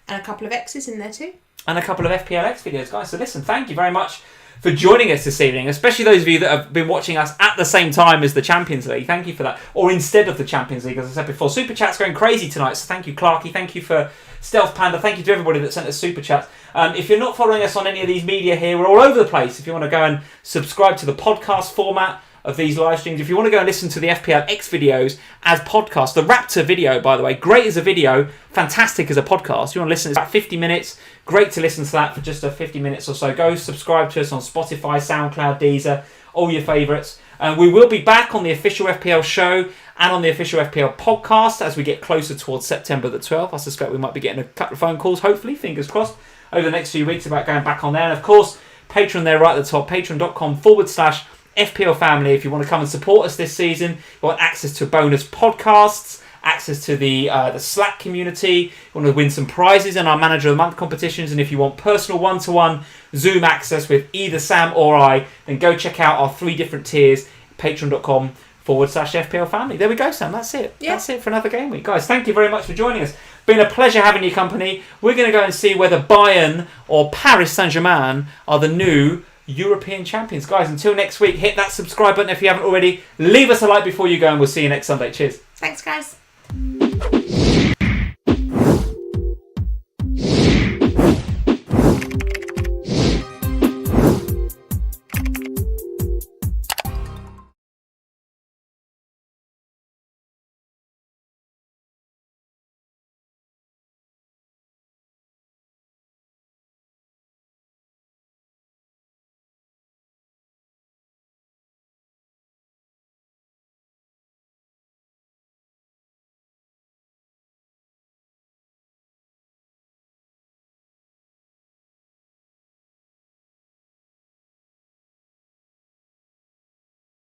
And a couple of X's in there too. And a couple of FPLX videos, guys. So listen, thank you very much for joining us this evening, especially those of you that have been watching us at the same time as the Champions League. Thank you for that. Or instead of the Champions League, as I said before. Super Chat's going crazy tonight, so thank you, Clarky. Thank you for Stealth Panda. Thank you to everybody that sent us Super Chats. If you're not following us on any of these media here, we're all over the place. If you want to go and subscribe to the podcast format of these live streams, if you want to go and listen to the FPLX videos as podcasts, the Raptor video, by the way, great as a video, fantastic as a podcast. You want to listen, it's about 50 minutes. Great to listen to that for just 50 minutes or so. Go subscribe to us on Spotify, SoundCloud, Deezer, all your favourites. We will be back on the official FPL show and on the official FPL podcast as we get closer towards September the 12th. I suspect we might be getting a couple of phone calls, hopefully, fingers crossed, over the next few weeks about going back on there. And of course, Patreon there right at the top, patreon.com/FPL Family. If you want to come and support us this season, you want access to bonus podcasts, access to the Slack community, you want to win some prizes in our Manager of the Month competitions, and if you want personal one-to-one Zoom access with either Sam or I, then go check out our 3 different tiers, patreon.com/FPL Family. There we go, Sam. That's it. Yeah. That's it for another game week. Guys, thank you very much for joining us. Been a pleasure having your company. We're going to go and see whether Bayern or Paris Saint-Germain are the new European champions. Guys, until next week, hit that subscribe button if you haven't already. Leave us a like before you go, and we'll see you next Sunday. Cheers. Thanks, guys.